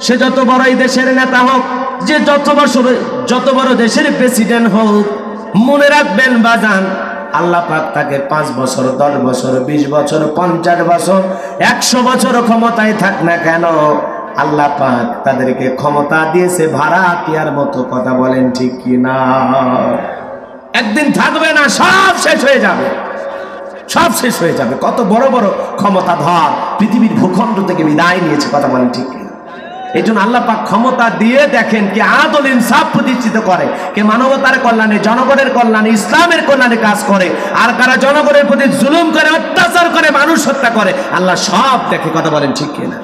সে যত বড়ই দেশের নেতা হোক, যে যত বড় দেশের প্রেসিডেন্ট হোক, মনে রাখবেন বাজান, আল্লাহ পাক তাকে 5 বছর, 10 বছর, 20 বছর, 50 বছর, 100 বছর ক্ষমতায় থাক না কেন, আল্লাহ পাক তাদেরকে ক্ষমতা দিয়েছে ভাড়াটিয়ার মতো। কথা বলেন ঠিক কি না? একদিন থাকবে না, সব শেষ হয়ে যাবে, সব শেষ হয়ে যাবে। কত বড় বড় ক্ষমতাধর পৃথিবীর ভূখণ্ড থেকে বিদায় নিয়েছে। কথা বলেন ঠিক কি? এই জন্য আল্লাহ পাক ক্ষমতা দিয়ে দেখেন কে আদল ইনসাফ প্রতিষ্ঠিত করে, কে মানবতার কল্যাণে, জনগণের কল্যাণে, ইসলামের কল্যাণে কাজ করে, আর কারা জনগণের প্রতি জুলুম করে, অত্যাচার করে, মানুষ হত্যা করে, আল্লাহ সব দেখে। কথা বলেন ঠিক কিনা?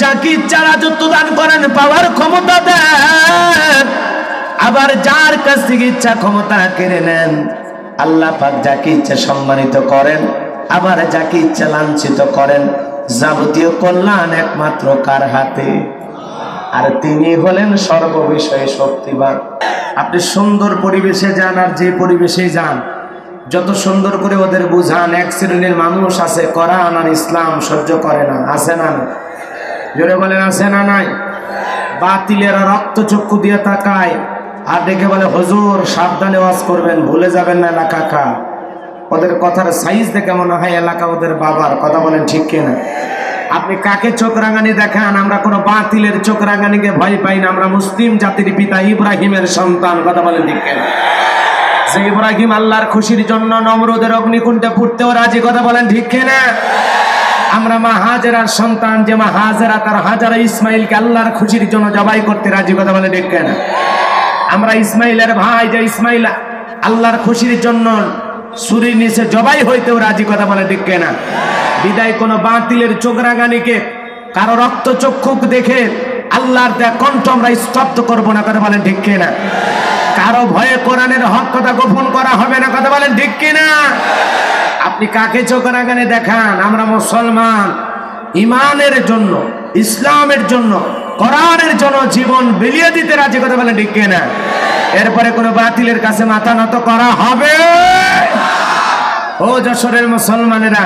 যাকে ইচ্ছা রাজত্ব দান করেন, পাওয়ার ক্ষমতা দেন, আবার যার কাছ থেকে ইচ্ছা ক্ষমতা কেড়ে নেন। আল্লাহ পাক যাকে ইচ্ছা সম্মানিত করেন, আবার যাকে ইচ্ছা লাঞ্ছিত করেন। যাবতীয় কল্যাণ একমাত্র কার হাতে? আর তিনি হলেন সর্ববিষয়ে শক্তিমান। আপনি সুন্দর পরিবেশে যান, আর যে পরিবেশে যান, যত সুন্দর করে ওদের বুঝান, এক শ্রেণীর মানুষ আছে কোরআন আর ইসলাম সহ্য করে না। আছে না? জোরে বলেন আছে না? নাই? বাতিলেরা রক্ত চক্ষু দিয়ে তাকায় আর দেখে বলে, হুজুর সাবধানে ওয়াজ করবেন, ভুলে যাবেন না এলাকা কা। ওদের কথার সাইজ দেখে মনে হয় এলাকা ওদের বাবার। কথা বলেন ঠিক কিনা? আপনি কাকে চোখ রাঙানি দেখান? আমরা কোনো বাতিলের চোখ রাঙানিকে ভয় পাই না। আমরা মুসলিম জাতির পিতা ইব্রাহিমের সন্তান। কথা বলেন ঠিক কিনা? যে ইব্রাহিম আল্লাহর খুশির জন্য নমরুদের অগ্নিকুণ্ডে পুড়তেও রাজি। কথা বলেন ঠিক কিনা? আমরা মা হাজেরার সন্তান, যে মা হাজেরা তার হাজারা ইসমাইলকে আল্লাহর খুশির জন্য জবাই করতে রাজি। কথা বলেন ঠিক কিনা? আমরা ইসমাইলের ভাই, যে ইসমাইল আল্লাহর খুশির জন্য ছুরির নিচে জবাই হইতেও রাজি। কথা বলে ঠিক কিনা? বিদায় কোন বাতিলের চোখ রাঙানিকে, কারো রক্ত চক্ষু দেখে আল্লাহর দেয়া কণ্ঠ আমরা স্তব্ধ করবো না। কথা বলেন ঠিক কিনা? কারো ভয়ে কোরআনের হক কথা গোপন করা হবে না। কথা বলেন ঠিক কিনা? আপনি কাকে চোখ রাঙানি দেখান? আমরা মুসলমান, ইমানের জন্য, ইসলামের জন্য, কোরআনের জন্য জীবন বিলিয়ে দিতে রাজি। কথা বলেন ঠিক কিনা? এরপরে কোনো বাতিলের কাছে মাথা নত করা হবে? ও যশোরের মুসলমানেরা,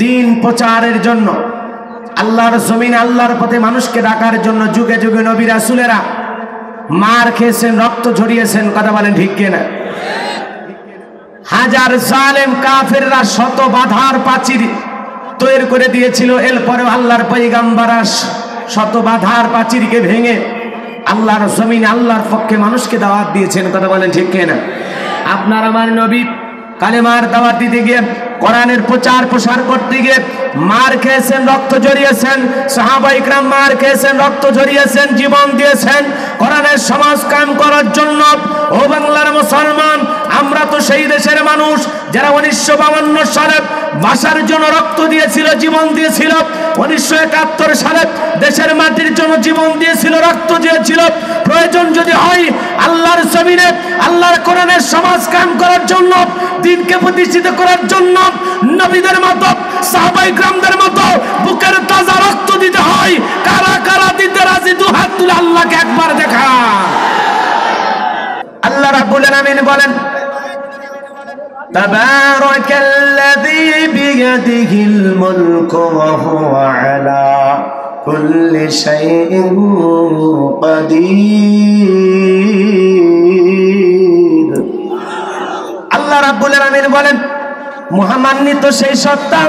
দিন প্রচারের জন্য, আল্লাহর জমিন, আল্লাহর পথে মানুষকে ডাকার জন্য যুগে যুগে নবী রাসূলেরা মার খেয়েছেন, রক্ত ঝরিয়েছেন। কথা বলেন ঠিক কিনা? হাজার জালেম কাফেররা শত বাধার প্রাচীর তৈরি করে দিয়েছিল, এরপরে আল্লাহর পয়গম্বররা শত বাধার প্রাচীরকে ভেঙে আল্লাহর জমিন, আল্লাহর পক্ষে মানুষকে দাওয়াত দিয়েছেন। কথা বলেন ঠিক কিনা? আপনার আমার নবী কালেমার দাওয়াত দিতে গিয়ে, কোরআনের প্রচার প্রসার করতে গিয়ে মার খেয়েছেন, রক্ত ঝরিয়েছেন। সাহাবায়ে কেরাম মার খেয়েছেন, রক্ত ঝরিয়েছেন, জীবন দিয়েছেন কোরআনের সমাজ কায়েম করার জন্য। ও বাংলার মুসলমান, আমরা তো সেই দেশের মানুষ যারা 1952 সালে ভাষার জন্য রক্ত দিয়েছিল, জীবন দিয়েছিল। 1971 সালে দেশের মাটির জন্য জীবন দিয়েছিল, রক্ত দিয়েছিল। প্রয়োজন যদি হয় আল্লাহর জমিনে আল্লাহর কোরআনের সমাজ কায়েম করার জন্য, দিনকে প্রতিষ্ঠিত করার জন্য, নবীদের মতো, সাহাবায়ে কেরামদের মতো বুকের তাজা রক্ত দিতে হয়। কারা কারা দিতে রাজি? দুহাত তুলে আল্লাহকে একবার দেখা। আল্লাহ রাব্বুল আলামিন বলেন, তাবারাকাল্লাযী বিয়াদিহিল মুলকু ওয়া হুয়া আলা কুল্লি শাইইন কাদির। আল্লাহ রাব্বুল আলামিন বলেন, মহামান্বিত সেই সত্তা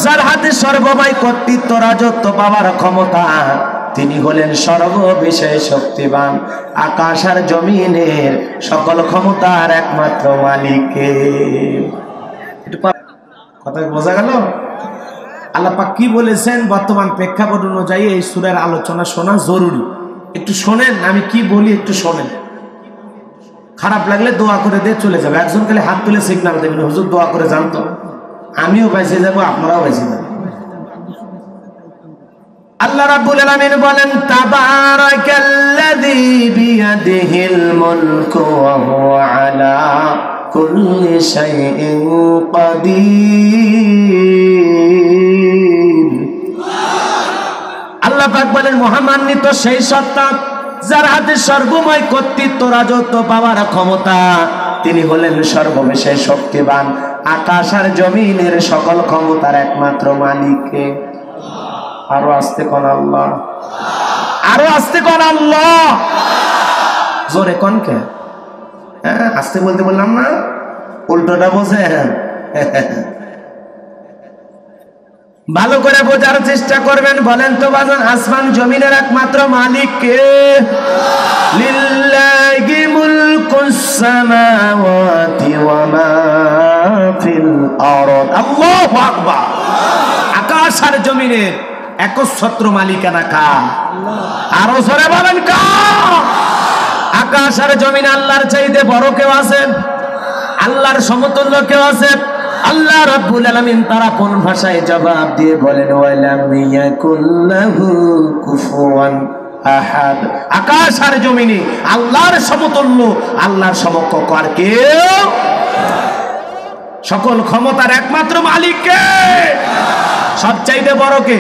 যার হাতে সর্বময় কর্তৃত্ব, রাজত্ব পাওয়ার ক্ষমতা। তিনি হলেন সর্ববিষয়ে শক্তিমান, আকাশ আর জমিনের সকল ক্ষমতার একমাত্র মালিক। কথা বোঝা গেল? আল্লাহ পাক কি বলেছেন বর্তমান প্রেক্ষাপট অনুযায়ী এই সূরার আলোচনা শোনা জরুরি। একটু শোনেন, আমি কি বলি একটু শোনেন। খারাপ লাগলে দোয়া করে দিয়ে চলে যাবে। একজন খালি হাত তুলে সিগন্যাল দেবেন, হুজুর দোয়া করে জানতো, আমিও বেঁচে যাবো, আপনারাও বেঁচে যাবেন। আল্লাহ রাব্বুল আলামিন বলেন, তাবারাকাল্লাযী বিয়াদিহিল মুলকু ওয়া হুয়া আলা কুল্লি শাইইন কাদির। আল্লাহ পাক বলেন, মহামান্বিত সেই সত্তা যার হাতে সর্বময় কর্তৃত্ব, রাজত্ব পাওয়ার ক্ষমতা। তিনি হলেন সর্ববিষয়ে শক্তিমান, আকাশ আর জমিনের সকল ক্ষমতার একমাত্র মালিক। আরো আস্তে কোন আল্লাহ, আরো আস্তে কোন আল্লাহ, জোরে কোন কে? হ্যাঁ আস্তে বলতে বললাম না, উল্টোটা বোঝে। ভালো করে বোঝার চেষ্টা করবেন। বলেন তো বাজান, আসমান জমিনের একমাত্র মালিক কে? লিল্লাহি মুলকুস সামাওয়াতি ওয়া মা ফিল আরদ। আল্লাহু আকবার। আকাশ আর জমিনের একচ্ছত্র মালিকানা কার? আরো জোরে বলেন কার? আকাশ আর জমিন আল্লাহর চাইতে বড় কেউ আছে? আল্লাহর সমতুল্য কেউ আছে? আল্লাহ রাব্বুল আলামিন তারা কোন ভাষায় জবাব দিয়ে বলেন, ওয়ালাম ইয়াকুল্লাহু কুফুয়ান আহাদ। আকাশ আর জমিনে আল্লাহর সমতুল্য, আল্লাহর সমকক্ষ আর কেউ? সকল ক্ষমতার একমাত্র মালিক কে? সবচাইতে বড় কে?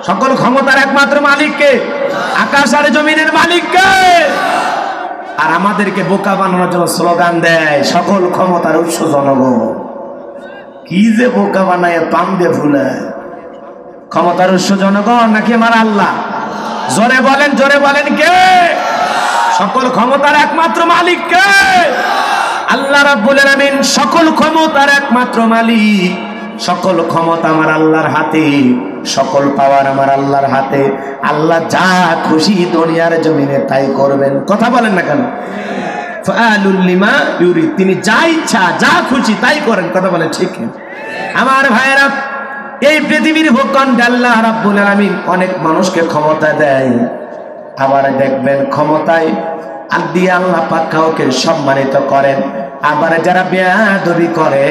সকল ক্ষমতার একমাত্র মালিক কে? আকাশ আর জমিনের মালিক কে? আর আমাদেরকে বোকা বানানোর জন্য স্লোগান দেয় সকল ক্ষমতার উৎস জনগণ। কি যে বোকা বানায়, পাম দিয়ে ভুলায়। ক্ষমতার উৎস জনগণ নাকি আমার আল্লাহ? জোরে বলেন, জোরে বলেন কে? সকল ক্ষমতার একমাত্র মালিক কে? আল্লাহ রাব্বুল আলামিন সকল ক্ষমতার একমাত্র মালিক। সকল ক্ষমতা আমার আল্লাহর হাতে, সকল পাওয়ার আমার আল্লাহর হাতে। আল্লাহ যা খুশি দুনিয়ার জমিনে তাই করবেন। কথা বলেন না কেন? ফাআলুল লিমা ইউরিদ, তিনি যা ইচ্ছা যা খুশি তাই করেন। কথা বলেন ঠিক না? আমার ভাইয়েরা, এই পৃথিবীর ভূখণ্ডে আল্লাহ রাব্বুল আলামিন অনেক মানুষকে ক্ষমতা দেয়। আবার দেখবেন ক্ষমতায় আর দিয়ে আল্লাহ পাক কাউকে সম্মানিত করেন। আবার যারা বেয়াদবি করে,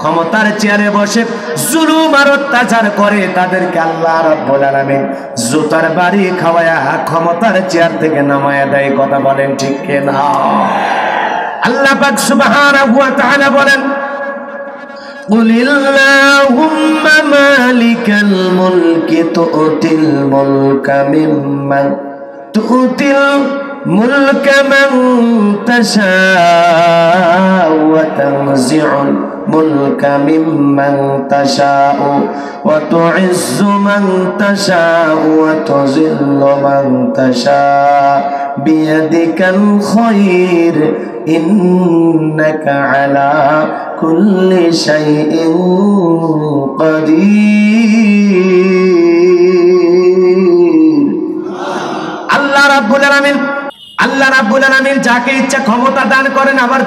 ক্ষমতার চেয়ারে বসে জুলুম আর অত্যাচার করে, তাদেরকে আল্লাহ রাব্বুল আলামিন জুতার বাড়ি খাওয়ায়া ক্ষমতার চেয়ার থেকে নামায়া দেয়। কথা বলেন ঠিক কিনা? আল্লাহ পাক সুবহানাহু ওয়া তাআলা বলেন, কুলিল্লাহুম্মা মালিকাল মুলকি তুতিল মুলকা মিম্মান তুতিল মুলকা মান তাশাউ ওয়া তানজিউল মুলকা মিম্মান তাশাউ ওয়া তুইজ্জু মান তাশাউ ওয়া তুযিল্লু মান তাশাউ বিয়াদিকাল খায়র ইন্নাকা আলা কুল্লি শাইইন কাদির। আল্লাহ রাব্বুল আলামিন যাকে ইচ্ছা ক্ষমতা দান করেন, আবার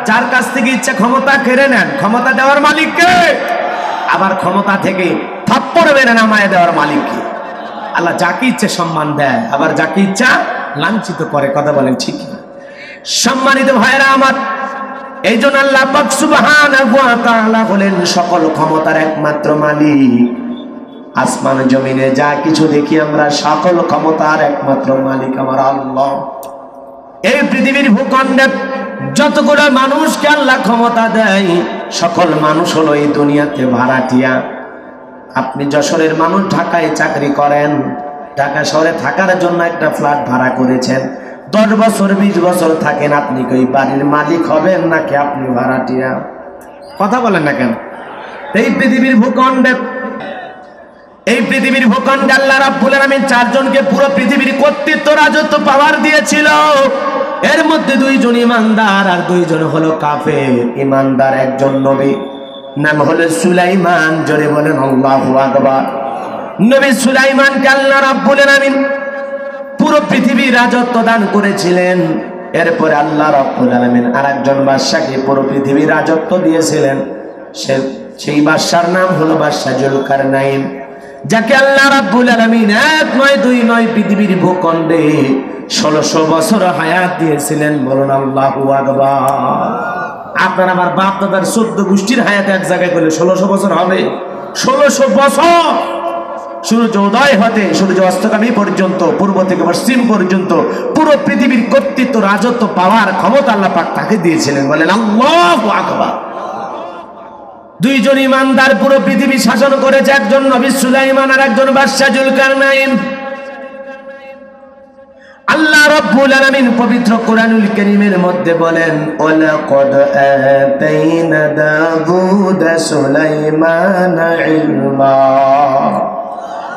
যার কাছ থেকে ইচ্ছা ক্ষমতা কেড়ে নেন। ক্ষমতা দেওয়ার মালিক কে? আবার ক্ষমতা থেকে থাপ্পড় মেরে নামায় দেওয়ার মালিক কে? আল্লাহ যাকে ইচ্ছা সম্মান দেয়, আবার যাকে ইচ্ছা লাঞ্ছিত করে। কথা বলেন ঠিক না? সম্মানিত ভাইরা আমার, এই জন্য আল্লাহ পাক সুবহানাহু ওয়া তাআলা বলেন সকল ক্ষমতার একমাত্র মালিক। আসমান জমিনে যা কিছু দেখি আমরা, সকল ক্ষমতার একমাত্র মালিক আমার আল্লাহ। এই পৃথিবীর ভূখণ্ডে যতগুলো মানুষকে আল্লাহ ক্ষমতা দেয়, সকল মানুষ হলো এই দুনিয়াতে ভাড়াটিয়া। আপনি যশোরের মানুষ, ঢাকায় চাকরি করেন, ঢাকা শহরে থাকার জন্য একটা ফ্ল্যাট ভাড়া করেছেন। 10 বছর 20 বছর থাকেন, আপনি কি ওই বাড়ির মালিক হবেন নাকি আপনি ভাড়াটিয়া? কথা বলেন না কেন? এই পৃথিবীর ভূখণ্ডে আল্লাহ রাব্বুল আলামিন 4 জনকে পুরো পৃথিবীর কর্তৃত্ব রাজত্ব পাওয়ার দিয়েছিল। এর মধ্যে 2 জন ইমানদার আর 2 জন হলো কাফের। ইমানদার একজন নবী, নাম হলো সুলাইমান। জোরে বলেন আল্লাহু আকবার। নবী সুলাইমানকে আল্লাহ রাব্বুল আলামিন পুরো পৃথিবীর রাজত্ব দান করেছিলেন। এরপরে আল্লাহ রাব্বুল আলামিন আরেকজন বাদশাকে পুরো পৃথিবীর রাজত্ব দিয়েছিলেন। সেই বাদশার নাম হলো বাদশা জুলকারনাইন, যাকে আল্লাহ রাব্বুল আলামিন 1 নয় 2 নয় পৃথিবীর ভূখণ্ডে 1600 বছর হায়াত দিয়েছিলেন। বলুন আল্লাহু আকবার। আপনার আমার বাপ দাদার 14 গোষ্ঠীর হায়াত এক জায়গায় করলে 1600 বছর হবে? 1600 বছর। সূর্য উদয় হতে সূর্য অস্তগামী পর্যন্ত, পূর্ব থেকে পশ্চিম পর্যন্ত পুরো পৃথিবীর কর্তৃত্ব রাজত্ব পাওয়ার ক্ষমতা আল্লাহ পাক তাকে দিয়েছিলেন। বলেন আল্লাহু আকবার। 2 জন ইমানদার পুরো পৃথিবী শাসন করেছে, একজন নবী সুলাইমান আর একজন বাদশা জুলকারনাইন। আল্লাহ রাব্বুল আলামিন পবিত্র কোরআনুল কারীমের মধ্যে বলেন, ওয়ালাকাদ আতাইনা দাউদা সুলাইমানা ইলমা।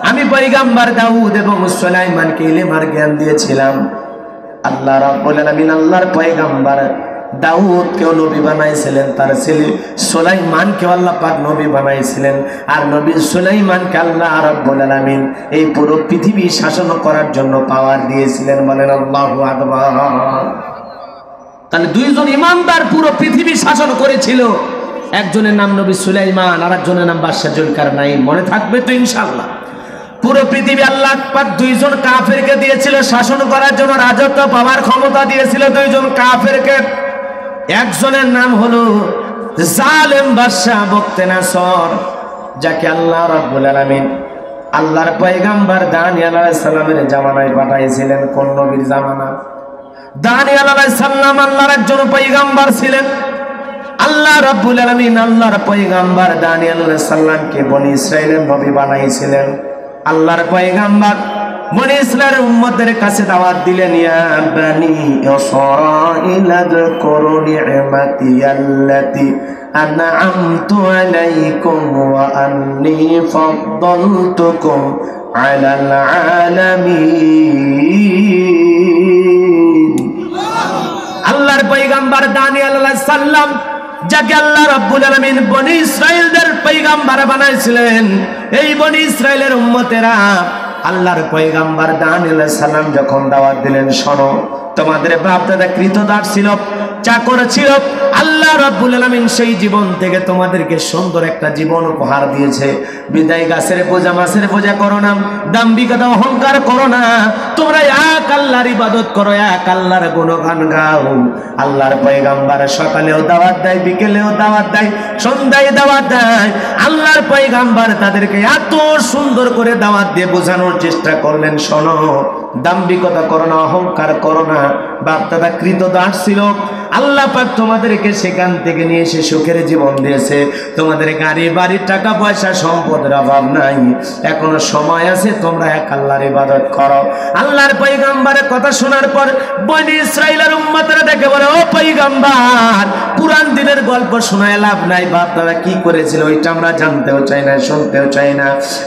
আমি পয়গম্বর দাউদ এবং সুলাইমানকে ইলমের জ্ঞান দিয়েছিলাম। আল্লাহ রাব্বুল আলামিন আল্লাহর পয়গম্বর দাউদকেও নবী বানাইছিলেন, তার ছেলে সুলাইমানকেও আল্লাহ পাক নবী বানাইছিলেন। আর নবী সুলাইমানকে আল্লাহ রাব্বুল আলামিন এই পুরো পৃথিবী শাসন করার জন্য পাওয়ার দিয়েছিলেন। বলেন আল্লাহু আকবার। তাহলে দুইজন ইমানদার পুরো পৃথিবী শাসন করেছিল। একজনের নাম নবী সুলাইমান, আর একজনের নাম বাদশা জুলকারনাইন। মনে থাকবে তো ইনশাআল্লাহ। পুরো পৃথিবী আল্লাহ পাক দুইজন কাফেরকে দিয়েছিল শাসন করার জন্য, রাজত্ব পাওয়ার ক্ষমতা দিয়েছিল দুইজন কাফেরকে। একজনের নাম হলো জালেম বাদশা বখতেনাসর, যাকে আল্লাহ রাব্বুল আলামিন আল্লাহর পয়গম্বর দানিয়েল আলাইহিস সালামের জামানায় পাঠাইছিলেন। কোন নবীর জামানা? দানিয়েল আলাইহিস সালাম আল্লাহর একজন পয়গম্বর ছিলেন। আল্লাহ রাব্বুল আলামিন আল্লাহর পয়গম্বর দানিয়েল আলাইহিস সালামকে বনি ইসরাইলের নবী বানাইছিলেন। আল্লাহর পয়গম্বর বনি ইসরাইলের উম্মতের কাছে দাওয়াত দিলেন, ইয়া বানি ইসরাঈল আযকুরু নি'মাতি আল্লাতী আন'আমতু আলাইকুম ওয়া আন্নী ফাদ্দালতুকুম আলাল আলামিন। আল্লাহর পয়গম্বর দানিয়েল আলাইহিস সালাম, যাকে আল্লাহ রাব্বুল আলামিন বনি ইসরাইলদের পয়গম্বর বানাইছিলেন, এই বনি ইসরাইলের উম্মতেরা আল্লাহর পয়গম্বর দানিয়েল আলাইহিস সালাম যখন দাওয়াত দিলেন, শোনো, তোমাদের বাপ দাদা কৃতদাস ছিল, চাকর ছিল। আল্লাহ রাব্বুল আলামিন সেই জীবন থেকে তোমাদেরকে সুন্দর একটা জীবন উপহার দিয়েছে। বিদায় গাছের পূজা, মাছের পূজা করো না, দাম্ভিকতা অহংকার করো না। তোমরা এক আল্লাহর ইবাদত করো, এক আল্লাহর গুণগান গাও। আল্লাহর পয়গম্বর সকালেও দাওয়াত দেয়, বিকেলেও দাওয়াত দেয়, সন্ধ্যায় দাওয়াত দেয়। আল্লাহর পয়গম্বর তাদেরকে এত সুন্দর করে দাওয়াত দিয়ে বোঝানোর চেষ্টা করলেন, শোনো, দাম্ভিকতা করো না, অহংকার করো না। বাপ দাদা কৃতদাস ছিল, আল্লাহ পাক তোমাদেরকে সেখান থেকে নিয়ে এসে সুখের জীবন দিয়েছে। তোমাদের গাড়ি বাড়ি টাকা পয়সা সম্পদের অভাব নাই। এখনো সময় আছে, তোমরা এক আল্লাহর ইবাদত করো। আল্লাহর পয়গম্বরের কথা শোনার পর বনি ইসরাইলের উম্মতরা দেখে বলে, ও পয়গম্বর, পুরান দিনের গল্প শোনায় লাভ নাই। বাপ দাদা কি করেছিল ওইটা আমরা জানতেও চাই না, শুনতেও চাই না।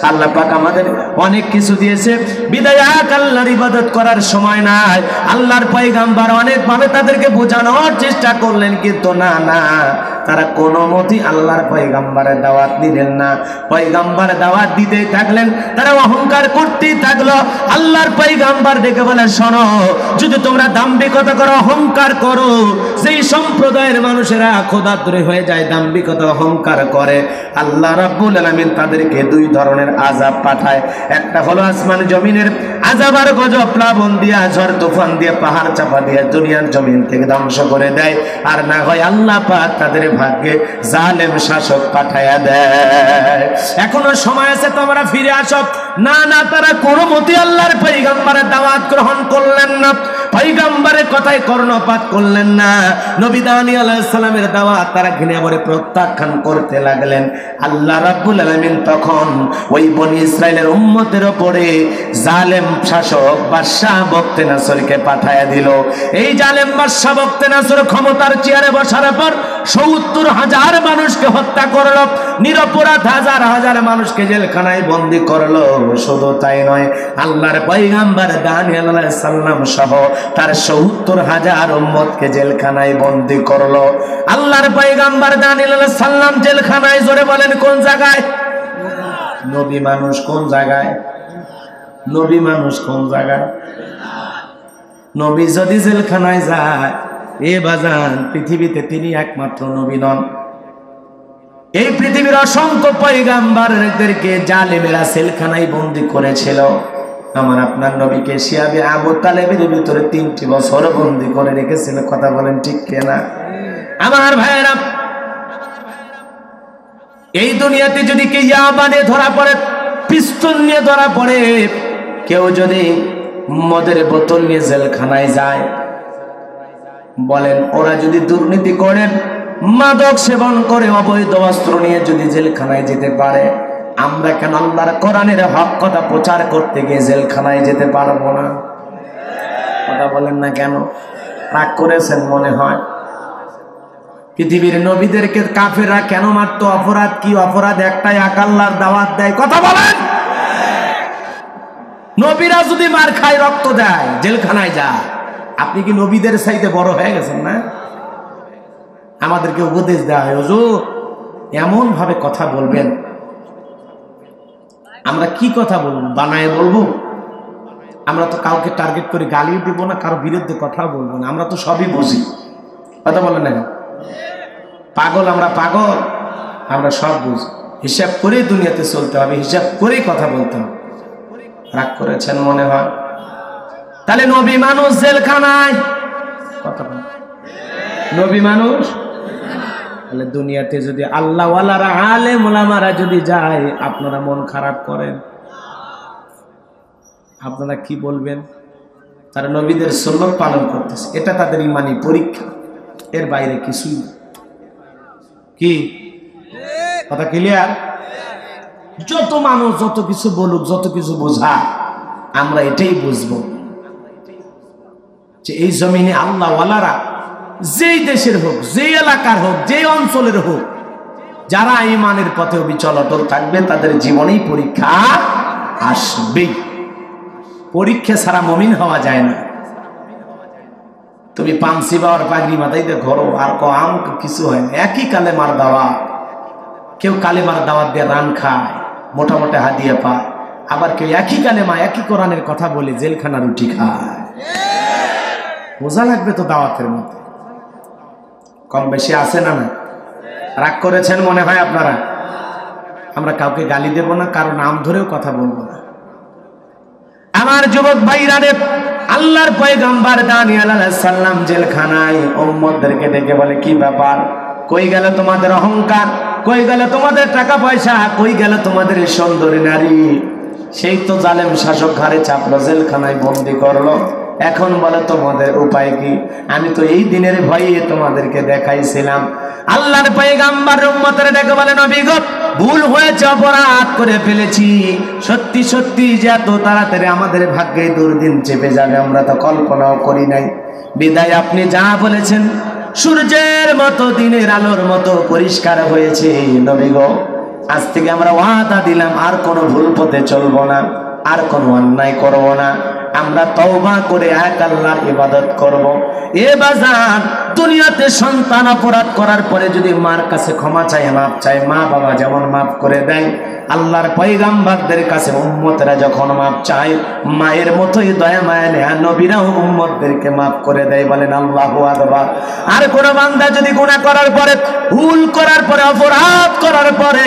আল্লাহ পাক আমাদের অনেক কিছু দিয়েছে, বিদায় এক আল্লাহর ইবাদত করার সময় নাই। আল্লাহর পয়গম্বর অনেকভাবে তাদেরকে বোঝানোর চেষ্টা করলেন, কিন্তু না, তারা কোনো মতেই আল্লাহর পয়গম্বরের দাওয়াত দিলেন না। পয়গম্বর দাওয়াত দিতেই থাকলেন, তারা অহংকার করতেই থাকলো। আল্লাহর পয়গম্বর দেখে বলে, শোনো, যদি তোমরা দাম্ভিকতা করো, অহংকার করো, সেই সম্প্রদায়ের মানুষেরা খোদাতুরে হয়ে যায়, দাম্ভিকতা অহংকার করে। আল্লাহ রাব্বুল আলামিন তাদেরকে দুই ধরনের আযাব পাঠায়। একটা হলো আসমান জমিনের আযাব, আর গজব, প্লাবন দিয়া, ঝড় তুফান দিয়ে, পাহাড় চাপা দিয়ে দুনিয়ার জমিন থেকে ধ্বংস করে দেয়। আর না হয় আল্লাহ পাক তাদের ভাগ্যে জালেম শাসক পাঠায়া দেয়। এখনো সময় আছে, তোমরা ফিরে আসো। না, তারা কোনো মতে আল্লাহর পয়গম্বরের দাওয়াত গ্রহণ করলেন না, পয়গম্বরের কথায় কর্ণপাত করলেন না। নবী দানিয়েল আলাইহিস সালামের দাওয়াত তারা ঘৃণা করে প্রত্যাখ্যান করতে লাগলেন। আল্লাহ রাব্বুল আলামিন তখন ওই বনি ইসরাইলের উম্মতের উপরে জালেম শাসক বাদশা বখতেনাসরকে পাঠায়া দিল। এই জালেম বাদশা বখতেনাসর ক্ষমতার চেয়ারে বসার পর ৭০,০০০ মানুষকে হত্যা করলো, নিরপরাধ হাজার হাজার মানুষকে জেলখানায় বন্দী করলো। শুধু তাই নয়, আল্লাহর পয়গম্বর দানিয়েল আলাইহিস সালাম সহ তার ৭০,০০০ উম্মতকে জেলখানায় বন্দী করলো। আল্লাহর পয়গম্বর দানিয়েল আলাইহিস সালাম জেলখানায়, জোরে বলেন কোন জায়গায়? নবী মানুষ কোন জায়গায়? নবী মানুষ কোন জায়গায়? নবী যদি জেলখানায় যায়, এ বাজান, পৃথিবীতে তিনি একমাত্র নবী নন। এই পৃথিবীর অসংখ্য পয়গম্বরদেরকে জালেমেরা জেলখানায় বন্দী করেছিল। আমার আপনার নবীকে শিয়াবে আবু তালেবের ভিতরে ৩টি বছর বন্দী করে রেখেছিল। কথা বলেন ঠিক কিনা? আমার ভাইয়েরা, এই দুনিয়াতে যদি কেউ ইয়াবানে ধরা পড়ে, পিস্তল নিয়ে ধরা পড়ে, কেউ যদি মদের বোতল নিয়ে জেলখানায় যায়, বলেন ওরা যদি দুর্নীতি করে, মাদক সেবন করে, অবৈধ অস্ত্র নিয়ে যদি জেলখানায় যেতে পারে, আমরা কেন আল্লাহর কোরআনের হক কথা প্রচার করতে গিয়ে জেলখানায় যেতে পারবো না? কথা বলেন না কেন? রাগ করেছেন মনে হয়। পৃথিবীর নবীদেরকে কাফেররা কেন মারতো? অপরাধ কি? অপরাধ একটাই, এক আল্লাহর দাওয়াত দেয়। কথা বলেন। নবীরা যদি মার খায়, রক্ত দেয়, জেলখানায় যায়, আপনি কি নবীদের চাইতে বড় হয়ে গেছেন না? আমাদেরকে উপদেশ দেওয়া হয়, হুজুর এমন ভাবে কথা বলবেন। আমরা কি কথা বলবো? বানায় বলবো? আমরা তো কাউকে টার্গেট করে গালিও দিব না, কারো বিরুদ্ধে কথাও বলবো না। আমরা তো সবই বুঝি, কথা বলেন না? পাগল আমরা, পাগল আমরা, সব বুঝি। হিসাব করে দুনিয়াতে চলতে হবে, হিসাব করেই কথা বলতে হবে। রাগ করেছেন মনে হয়? তাহলে নবী মানুষ জেলখানায়, কথা বল, নবী মানুষ। তাহলে দুনিয়াতে যদি আল্লাহ ওয়ালারা, আলেম ওলামারা যদি যায়, আপনারা মন খারাপ করেন, আপনারা কি বলবেন? তারা নবীদের সুন্নাত পালন করতেছে, এটা তাদের ইমানি পরীক্ষা, এর বাইরে কিছুই না। কি কথা ক্লিয়ার? যত মানুষ যত কিছু বলুক, যত কিছু বোঝা, আমরা এটাই বুঝবো যে এই জমিনে আল্লাহ ওয়ালারা যেই দেশের হোক, যেই এলাকার হোক, যেই অঞ্চলের হোক, যারা ইমানের পথে অবিচল অটল থাকবে, তাদের জীবনেই পরীক্ষা আসবেই। পরীক্ষা ছাড়া মুমিন হওয়া যায় না। তুমি পানসি বাবার পাগড়ি মাথাইতে ঘরো আর আম কিছু হয় না, একই কালেমার দাওয়াত। কেউ কালেমার দাওয়াত দিয়ে রান খায়, মোটা মোটা হাদিয়া পায়, আবার কেউ একই কালেমা, একই কোরআনের কথা বলে জেলখানা রুটি খায়। বোঝা লাগবে তো দাওয়াতের মধ্যে কম বেশি আছে না? না রাগ করেছেন মনে হয় আপনারা? আমরা কাউকে গালি দেব না, কারো নাম ধরেও কথা বলবো না। আমার যুবক ভাইরা রে, আল্লাহর পয়গম্বর দানিয়েল আলাইহিস সালাম জেলখানায় উম্মতদেরকে ডেকে বলে, কি ব্যাপার? কই গেল তোমাদের অহংকার? কই গেল তোমাদের টাকা পয়সা? কই গেল তোমাদের সুন্দরী নারী? সেই তো জালেম শাসক ঘাড়ে চাপলো, জেলখানায় বন্দি করলো। এখন বলে তোমাদের উপায় কি? আমি তো এই দিনের ভয়ে তোমাদেরকে দেখাইছিলাম। আল্লাহর পয়গম্বর উম্মতের ডেকে বলে, নবী গো, ভুল হয়েছে, অপরাধ করে ফেলেছি। সত্যি সত্যি যে এত তাড়াতাড়ি আমাদের ভাগ্যে দুর্দিন চেপে যাবে, আমরা তো কল্পনাও করি নাই। বিদায় আপনি যা বলেছেন সূর্যের মতো, দিনের আলোর মতো পরিষ্কার হয়েছে। নবী গো, আজ থেকে আমরা ওয়াদা দিলাম, আর কোনো ভুল পথে চলবো না, আর কোনো অন্যায় করব না। আমরা তওবা করে এক আল্লাহর ইবাদত করব। এ বাজার, দুনিয়াতে সন্তান অপরাধ করার পরে যদি মার কাছে ক্ষমা চায়, মাপ চায়, মা বাবা যেমন মাফ করে দেয়, আল্লাহর পয়গম্বরদের কাছে উম্মতরা যখন মাপ চায়, মায়ের মতোই দয়া মায়া নেয়া নবীরাও উম্মতদেরকে মাফ করে দেয়। বলেন আল্লাহু আকবার। আর কোন বান্দা যদি গুনাহ করার পরে, ভুল করার পরে, অপরাধ করার পরে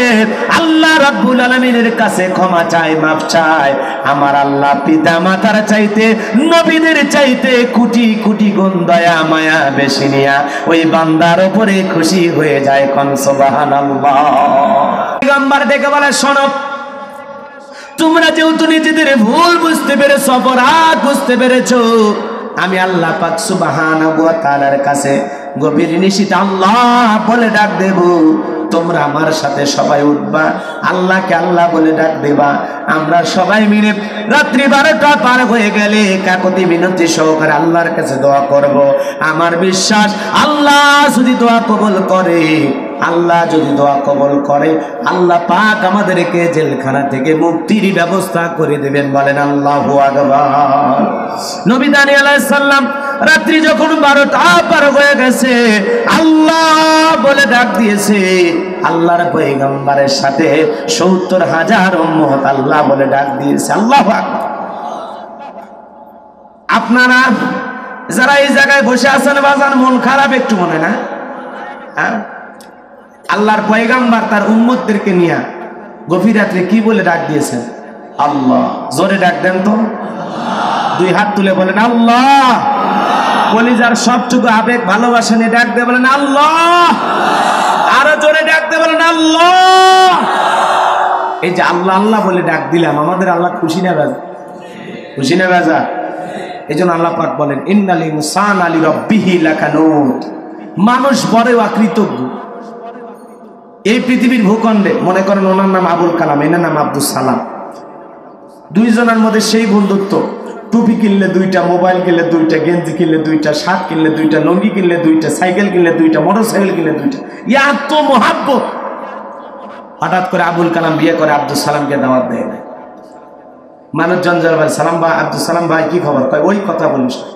আল্লাহ রাব্বুল আলামিনের কাছে ক্ষমা চায়, মাফ চায়, আমার আল্লাহ পিতা মাতার চাইতে, নবীদের চাইতে কোটি কোটি গুণ দয়া মায়া বেশি নিয়া ওই বান্দার উপরে খুশি হয়ে যায়। কোন সুবহানাল্লাহ। পয়গম্বর ডেকে বলে, শোনো, তোমরা যেহেতু নিজেদের ভুল বুঝতে পেরেছো, অপরাধ বুঝতে পেরেছো, আমি আল্লাহ পাক সুবহানাহু ওয়া তাআলার কাছে গভীর নিশিতে আল্লাহ বলে ডাক দেব। তোমরা আমার সাথে সবাই উঠবা, আল্লাহকে আল্লাহ বলে ডাক দেবা। আমরা সবাই মিলে রাত্রি 12টা পার হয়ে গেলে কাকতি মিনতি সহকারে আল্লাহর কাছে দোয়া করব। আমার বিশ্বাস, আল্লাহ যদি দোয়া কবুল করে, আল্লাহ যদি দোয়া কবুল করে, আল্লাহ পাক আমাদেরকে জেলখানা থেকে মুক্তির ব্যবস্থা করে দেবেন। বলেন আল্লাহু আকবার। নবী দানিয়েল আলাইহিস সালাম রাত্রি যখন 12টা পার হয়ে গেছে, আল্লাহ বলে ডাক দিয়েছে। আল্লাহর পয়গম্বরের সাথে 70,000 উম্মত আল্লাহ বলে ডাক দিয়েছে। আল্লাহু আকবার। আপনারা যারা এই জায়গায় বসে আছেন, বাজান মন খারাপ একটু মনে না? হ্যাঁ, আল্লাহর পয়গম্বর তার উম্মতদেরকে নিয়ে গভীর রাত্রে কি বলে ডাক দিয়েছেন? আল্লাহ। জোরে ডাক দেন তো, দুই হাত তুলে বলেন আল্লাহ। কলিজার সবটুকু আবেগ ভালোবাসা নিয়ে ডাক দিয়ে বলেন আল্লাহ। আরো জোরে ডাক দিয়ে বলেন আল্লাহ। এই যে আল্লাহ আল্লাহ বলে ডাক দিলাম, আমাদের আল্লাহ খুশি না বেজা? খুশি না বেজা? এই জন্য আল্লাহ পাক বলেন, ইন্নাল ইনসানা লিরাব্বিহি লাকানুত। মানুষ বড় অকৃতজ্ঞ। এই পৃথিবীর ভূখণ্ডে মনে করেন ওনার নাম আবুল কালাম, এনার নাম আব্দুল সালাম, দুইজনের মধ্যে সেই বন্ধুত্ব। টুপি কিনলে দুইটা, মোবাইল কিনলে দুইটা, গেঞ্জি কিনলে দুইটা, শার্ট কিনলে দুইটা, লুঙ্গি কিনলে দুইটা, সাইকেল কিনলে দুইটা, মোটর সাইকেল কিনলে দুইটা, এত মহাব্বত। হঠাৎ করে আবুল কালাম বিয়ে করে আব্দুল সালামকে দাওয়াত দেয় না। মানুষজন ভাই সালাম ভাই, আব্দুল সালাম ভাই কি খবর, কয় ওই কথা বলিস না।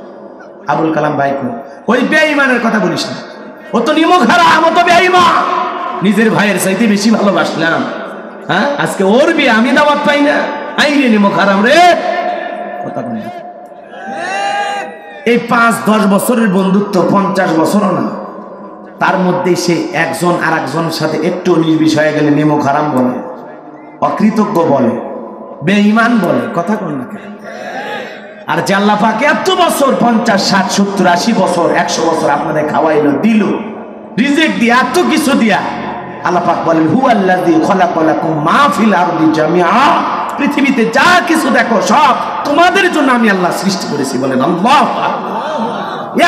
আবুল কালাম ভাই কই, ওই বেঈমানের কথা বলিস না, ও তো নিমক হারাম, ও তো বেঈমান। নিজের ভাইয়ের চাইতে বেশি ভালোবাসলাম, হ্যাঁ আজকে ওর বিয়ে আমি দাওয়াত পাই না, আই রে নিমক হারাম রে, কথা বলি। এই 5-10 বছরের বন্ধুত্ব 50 বছরও না, তার মধ্যে সে একজন আর একজনের সাথে একটু নির্বিষয়ে গেলে নিমক হারাম বলে, অকৃতজ্ঞ বলে, বেঈমান বলে, কথা কোন না কেন? আর যে আল্লাহ পাক এত বছর 50, 60, 70, 80 বছর 100 বছর আপনাদের খাওয়াইলো, দিল রিজিক দিয়া, এত কিছু দিয়া, আল্লাহ পাক বলেন হুয়াল্লাযী খালাকালাকুম মা ফিল আরদি জামিআ, পৃথিবীতে যা কিছু দেখো সব তোমাদের জন্য আমি আল্লাহ সৃষ্টি করেছি। বলেন আল্লাহু আকবার।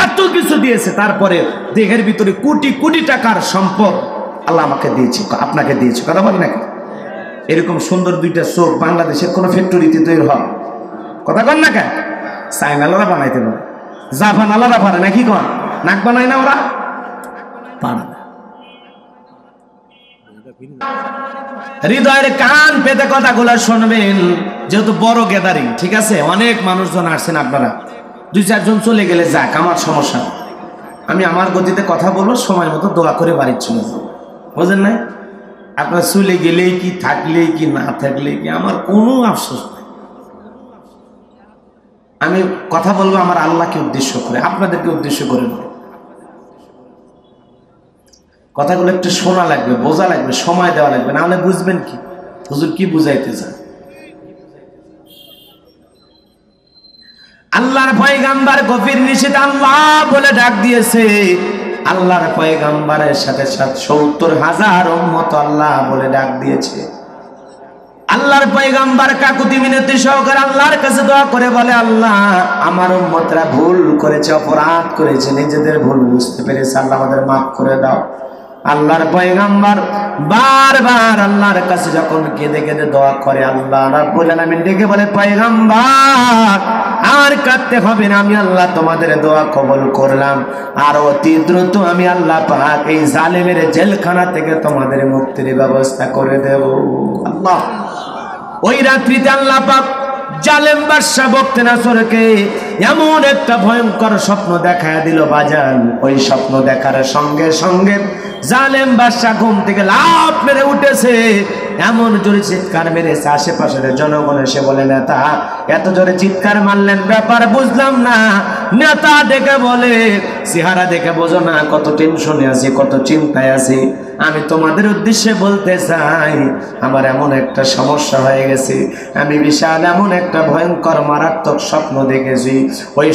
এত কিছু দিয়েছে, তারপরে দেহের ভিতরে কোটি কোটি টাকার সম্পদ আল্লাহ আমাকে দিয়েছে, আপনাকে দিয়েছে, কথা বলি নাকি? এরকম সুন্দর দুইটা চোখ বাংলাদেশের কোন ফ্যাক্টরিতে তৈরি হয়, কথা কন না কেন? চাইনালারা বানাইতে পারে, জাপানালারা পারে নাকি কন? নাক বানায় না ওরা, পারে না। হৃদয়ের কান পেতে কথাগুলো শুনবেন, যেহেতু বড় গ্যাদারিং, ঠিক আছে, অনেক মানুষজন আসছেন, আপনারা 2-4 জন চলে গেলে যাক, আমার সমস্যা, আমি আমার গতিতে কথা বলবো, সময় মতো দোয়া করে বাড়ির চলে যাবো, বুঝেন নাই? আপনার চলে গেলেই কি, থাকলেই কি, না থাকলেই কি, আমার কোনো আফসোস নাই। আমি কথা বলবো আমার আল্লাহকে উদ্দেশ্য করে, আপনাদেরকে উদ্দেশ্য করে নয়। কথাগুলো একটু শোনা লাগবে, বোঝা লাগবে, সময় দেওয়া লাগবে, না হলে বুঝবেন কি হুজুর কি বুঝাইতে চান। আল্লাহর পয়গাম্বার গভীর নিষেধ আল্লাহ বলে ডাক দিয়েছে, আল্লাহর পয়গাম্বারের সাথে সাথে 70,000 উম্মত আল্লাহ বলে ডাক দিয়েছে। আল্লাহর পয়গাম্বার কাকুতি মিনতি সহকারে আল্লাহর কাছে দোয়া করে বলে, আল্লাহ আমার উম্মতরা ভুল করেছে, অপরাধ করেছে, নিজেদের ভুল বুঝতে পেরেছে, আল্লাহ আমাদের মাফ করে দাও। আল্লাহর পয়গাম্বার বারবার আল্লাহর কাছে যখন কেঁদে কেঁদে দোয়া করে, আল্লাহ রাব্বুল আলামিন ডেকে বলে, পয়গাম্বার আর কাঁদতে হবে না, আমি আল্লাহ তোমাদের দোয়া কবুল করলাম, আর অতি দ্রুত আমি আল্লাহ পাক এই জালেমের জেলখানা থেকে তোমাদের মুক্তির ব্যবস্থা করে দেব। আল্লাহ ওই রাত্রিতে আল্লাহ পাক জালেম বাদশা বখতিয়ার এমন একটা ভয়ঙ্কর স্বপ্ন দেখায় দিল বাজান। ওই স্বপ্ন দেখার সঙ্গে সঙ্গে জালেম বাদশা ঘুম থেকে লাফ মেরে উঠেছে, এমন জোরে চিৎকার মেরেছে, আশেপাশের জনগণ এসে বলে, নেতা এত জোরে চিৎকার মারলেন, ব্যাপার বুঝলাম না। নেতা ডেকে বলে, চেহারা দেখে বোঝো না কত টেনশনে আছি, কত চিন্তায় আছি। আমি তোমাদের উদ্দেশ্যে বলতে চাই, আমার এমন একটা সমস্যা হয়ে গেছে, আমি বিশাল এমন একটা ভয়ঙ্কর মারাত্মক স্বপ্ন দেখেছি। ওই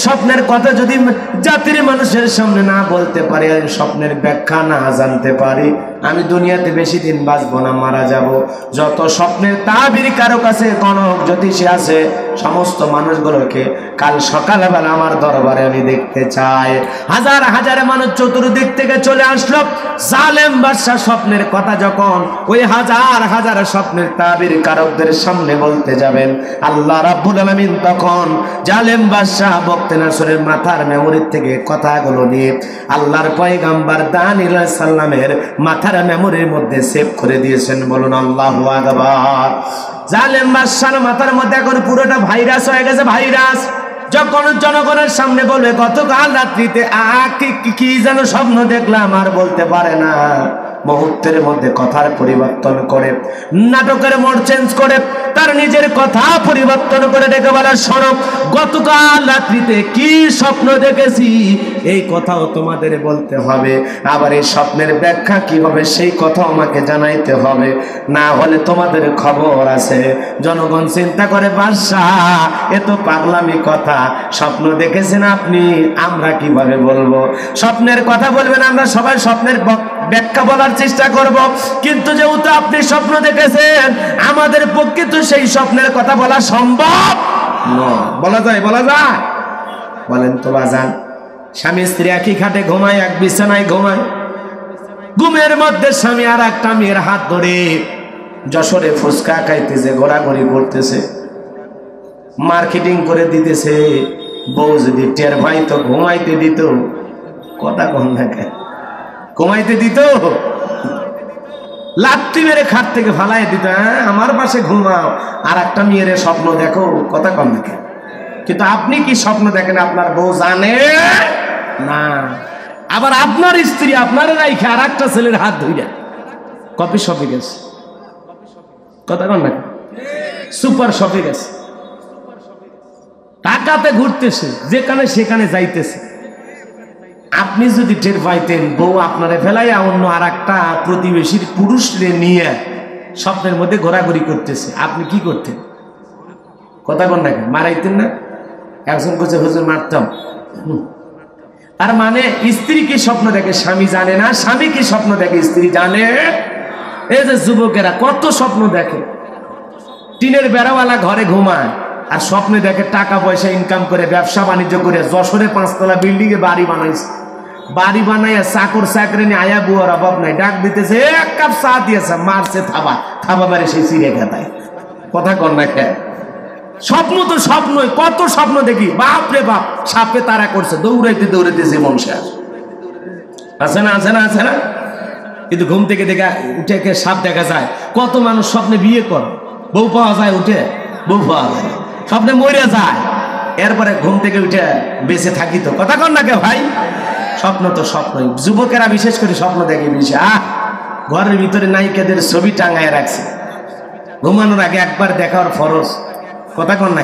স্বপ্নের কথা যদি জাতির মানুষের সামনে না বলতে পারি, ওই স্বপ্নের ব্যাখ্যা না জানতে পারি, আমি দুনিয়াতে বেশি দিন বাঁচবো না, মারা যাব। যত স্বপ্নের তাবির কারো কাছে গণক জ্যোতিষী আছে, সমস্ত মানুষগুলোকে কাল সকালবেলা আমার দরবারে আমি দেখতে চাই। হাজার হাজার মানুষ চতুর্দিক থেকে চলে আসলো। জালেম বাদশা স্বপ্নের কথা যখন ওই হাজার হাজার স্বপ্নের তাবির কারকদের সামনে বলতে যাবেন, আল্লাহ রাব্বুল আলামিন তখন জালেম বাদশা বখতিয়ার মাথার মেমোরি থেকে কথাগুলো নিয়ে আল্লাহর পয়গাম্বার দানিয়েল আলাইহিস সালামের মাথার মেমোরির মধ্যে সেভ করে দিয়েছেন। বলুন আল্লাহু আকবার। জালেম বাদশার মাথার মধ্যে এখন পুরোটা ভাইরাস হয়ে গেছে, ভাইরাস। যখন জনগণের সামনে বলবে গতকাল রাত্রিতে কি যেন স্বপ্ন দেখলাম, আর বলতে পারে না, মুহূর্তের মধ্যে কথার পরিবর্তন করে, নাটকের মোড চেঞ্জ করে, তার নিজের কথা পরিবর্তন করে ডেকে বলে, শোনো গতকাল রাত্রিতে কি স্বপ্ন দেখেছি, এই কথাও তোমাদের বলতে হবে, আবার এই স্বপ্নের ব্যাখ্যা কি হবে সেই কথা আমাকে জানাইতে হবে, না হলে তোমাদের খবর আছে। জনগণ চিন্তা করে, বাদশাহ এ তো পাগলামি কথা, স্বপ্ন দেখেছেন আপনি, আমরা কিভাবে বলবো? স্বপ্নের কথা বলবেন, আমরা সবাই স্বপ্নের ব্যাখ্যা বলার চেষ্টা করব, কিন্তু যেহেতু আপনি স্বপ্ন দেখেছেন, আমাদের পক্ষে তো সেই স্বপ্নের কথা বলা সম্ভব নয়। বলা যায়? বলেন তো বাজান, স্বামী স্ত্রী একই খাটে ঘুমায়, এক বিছানায় ঘুমায়, ঘুমের মধ্যে স্বামী আর একটা মেয়ের হাত ধরে যশোরে ফুচকা খাইতেছে, ঘোরাঘুরি করতেছে, মার্কেটিং করে দিতেছে। বউ যদি টের ভাই তো ঘুমাইতে দিত, কথা কন না, ঘুমাইতে দিত। লাত্তি মেরে খাট থেকে ফালাই দিত, হ্যাঁ আমার পাশে ঘুমাও, আর একটা মেয়ের স্বপ্ন দেখো, কথা কম দেখে। কিন্তু আপনি কি স্বপ্ন দেখেন আপনার বউ জানে না। আবার আপনার স্ত্রী আপনার রাইখে আর একটা ছেলের হাত ধইরা কফি শপে গেছে, কথা কন না, সুপার শপে গেছে, টাকাতে ঘুরতেছে, যেখানে সেখানে যাইতেছে। আপনি যদি টের পাইতেন বউ আপনারে ফেলাইয়া অন্য আর একটা প্রতিবেশীর পুরুষরে নিয়ে স্বপ্নের মধ্যে ঘোরাঘুরি করতেছে, আপনি কি করতেন? কথা কন না, মারাইতেন না? একজন কোচে হুজুর মারতাম। তার মানে স্ত্রী কি স্বপ্ন দেখে স্বামী জানে না, স্বামী কি স্বপ্ন দেখে স্ত্রী জানে। এই যে যুবকেরা কত স্বপ্ন দেখে, টিনের বেড়াওয়ালা ঘরে ঘুমায় আর স্বপ্নে দেখে টাকা পয়সা ইনকাম করে ব্যবসা বাণিজ্য করে যশোরে 5 তলা বিল্ডিং এ বাড়ি বানাইছে, বাড়ি বানাইয়া চাকর চাকরি নিয়ে আয়া বুয়ার অভাব নাই, ডাক দিতেছে, এক কাপ চা দিয়েছে, মারছে থাবা, থাবা মারে সেই চিড়ে খেতায়, কথা কন না খেয়ে। স্বপ্ন তো স্বপ্নই, কত স্বপ্ন দেখি, বাপ রে বাপ, সাপে তারা করছে, দৌড়াইতে দৌড়াইতে জীবন শেষ। আছে না, আছে না, আছে না? কিন্তু ঘুম থেকে দেখে উঠে সাপ দেখা যায়। কত মানুষ স্বপ্নে বিয়ে কর, বউ পাওয়া যায়, উঠে বউ পাওয়া যায়, স্বপ্নে মরে যায়, এরপরে ঘুম থেকে উঠে বেঁচে থাকি। তো কথা কন না কে ভাই, স্বপ্ন তো স্বপ্নই। যুবকেরা বিশেষ করে স্বপ্ন দেখে বেশি। ঘরের ভিতরে নায়িকাদের ছবি টাঙায় রাখছে, ঘুমানোর আগে একবার দেখার ফরজ, কথা কন না,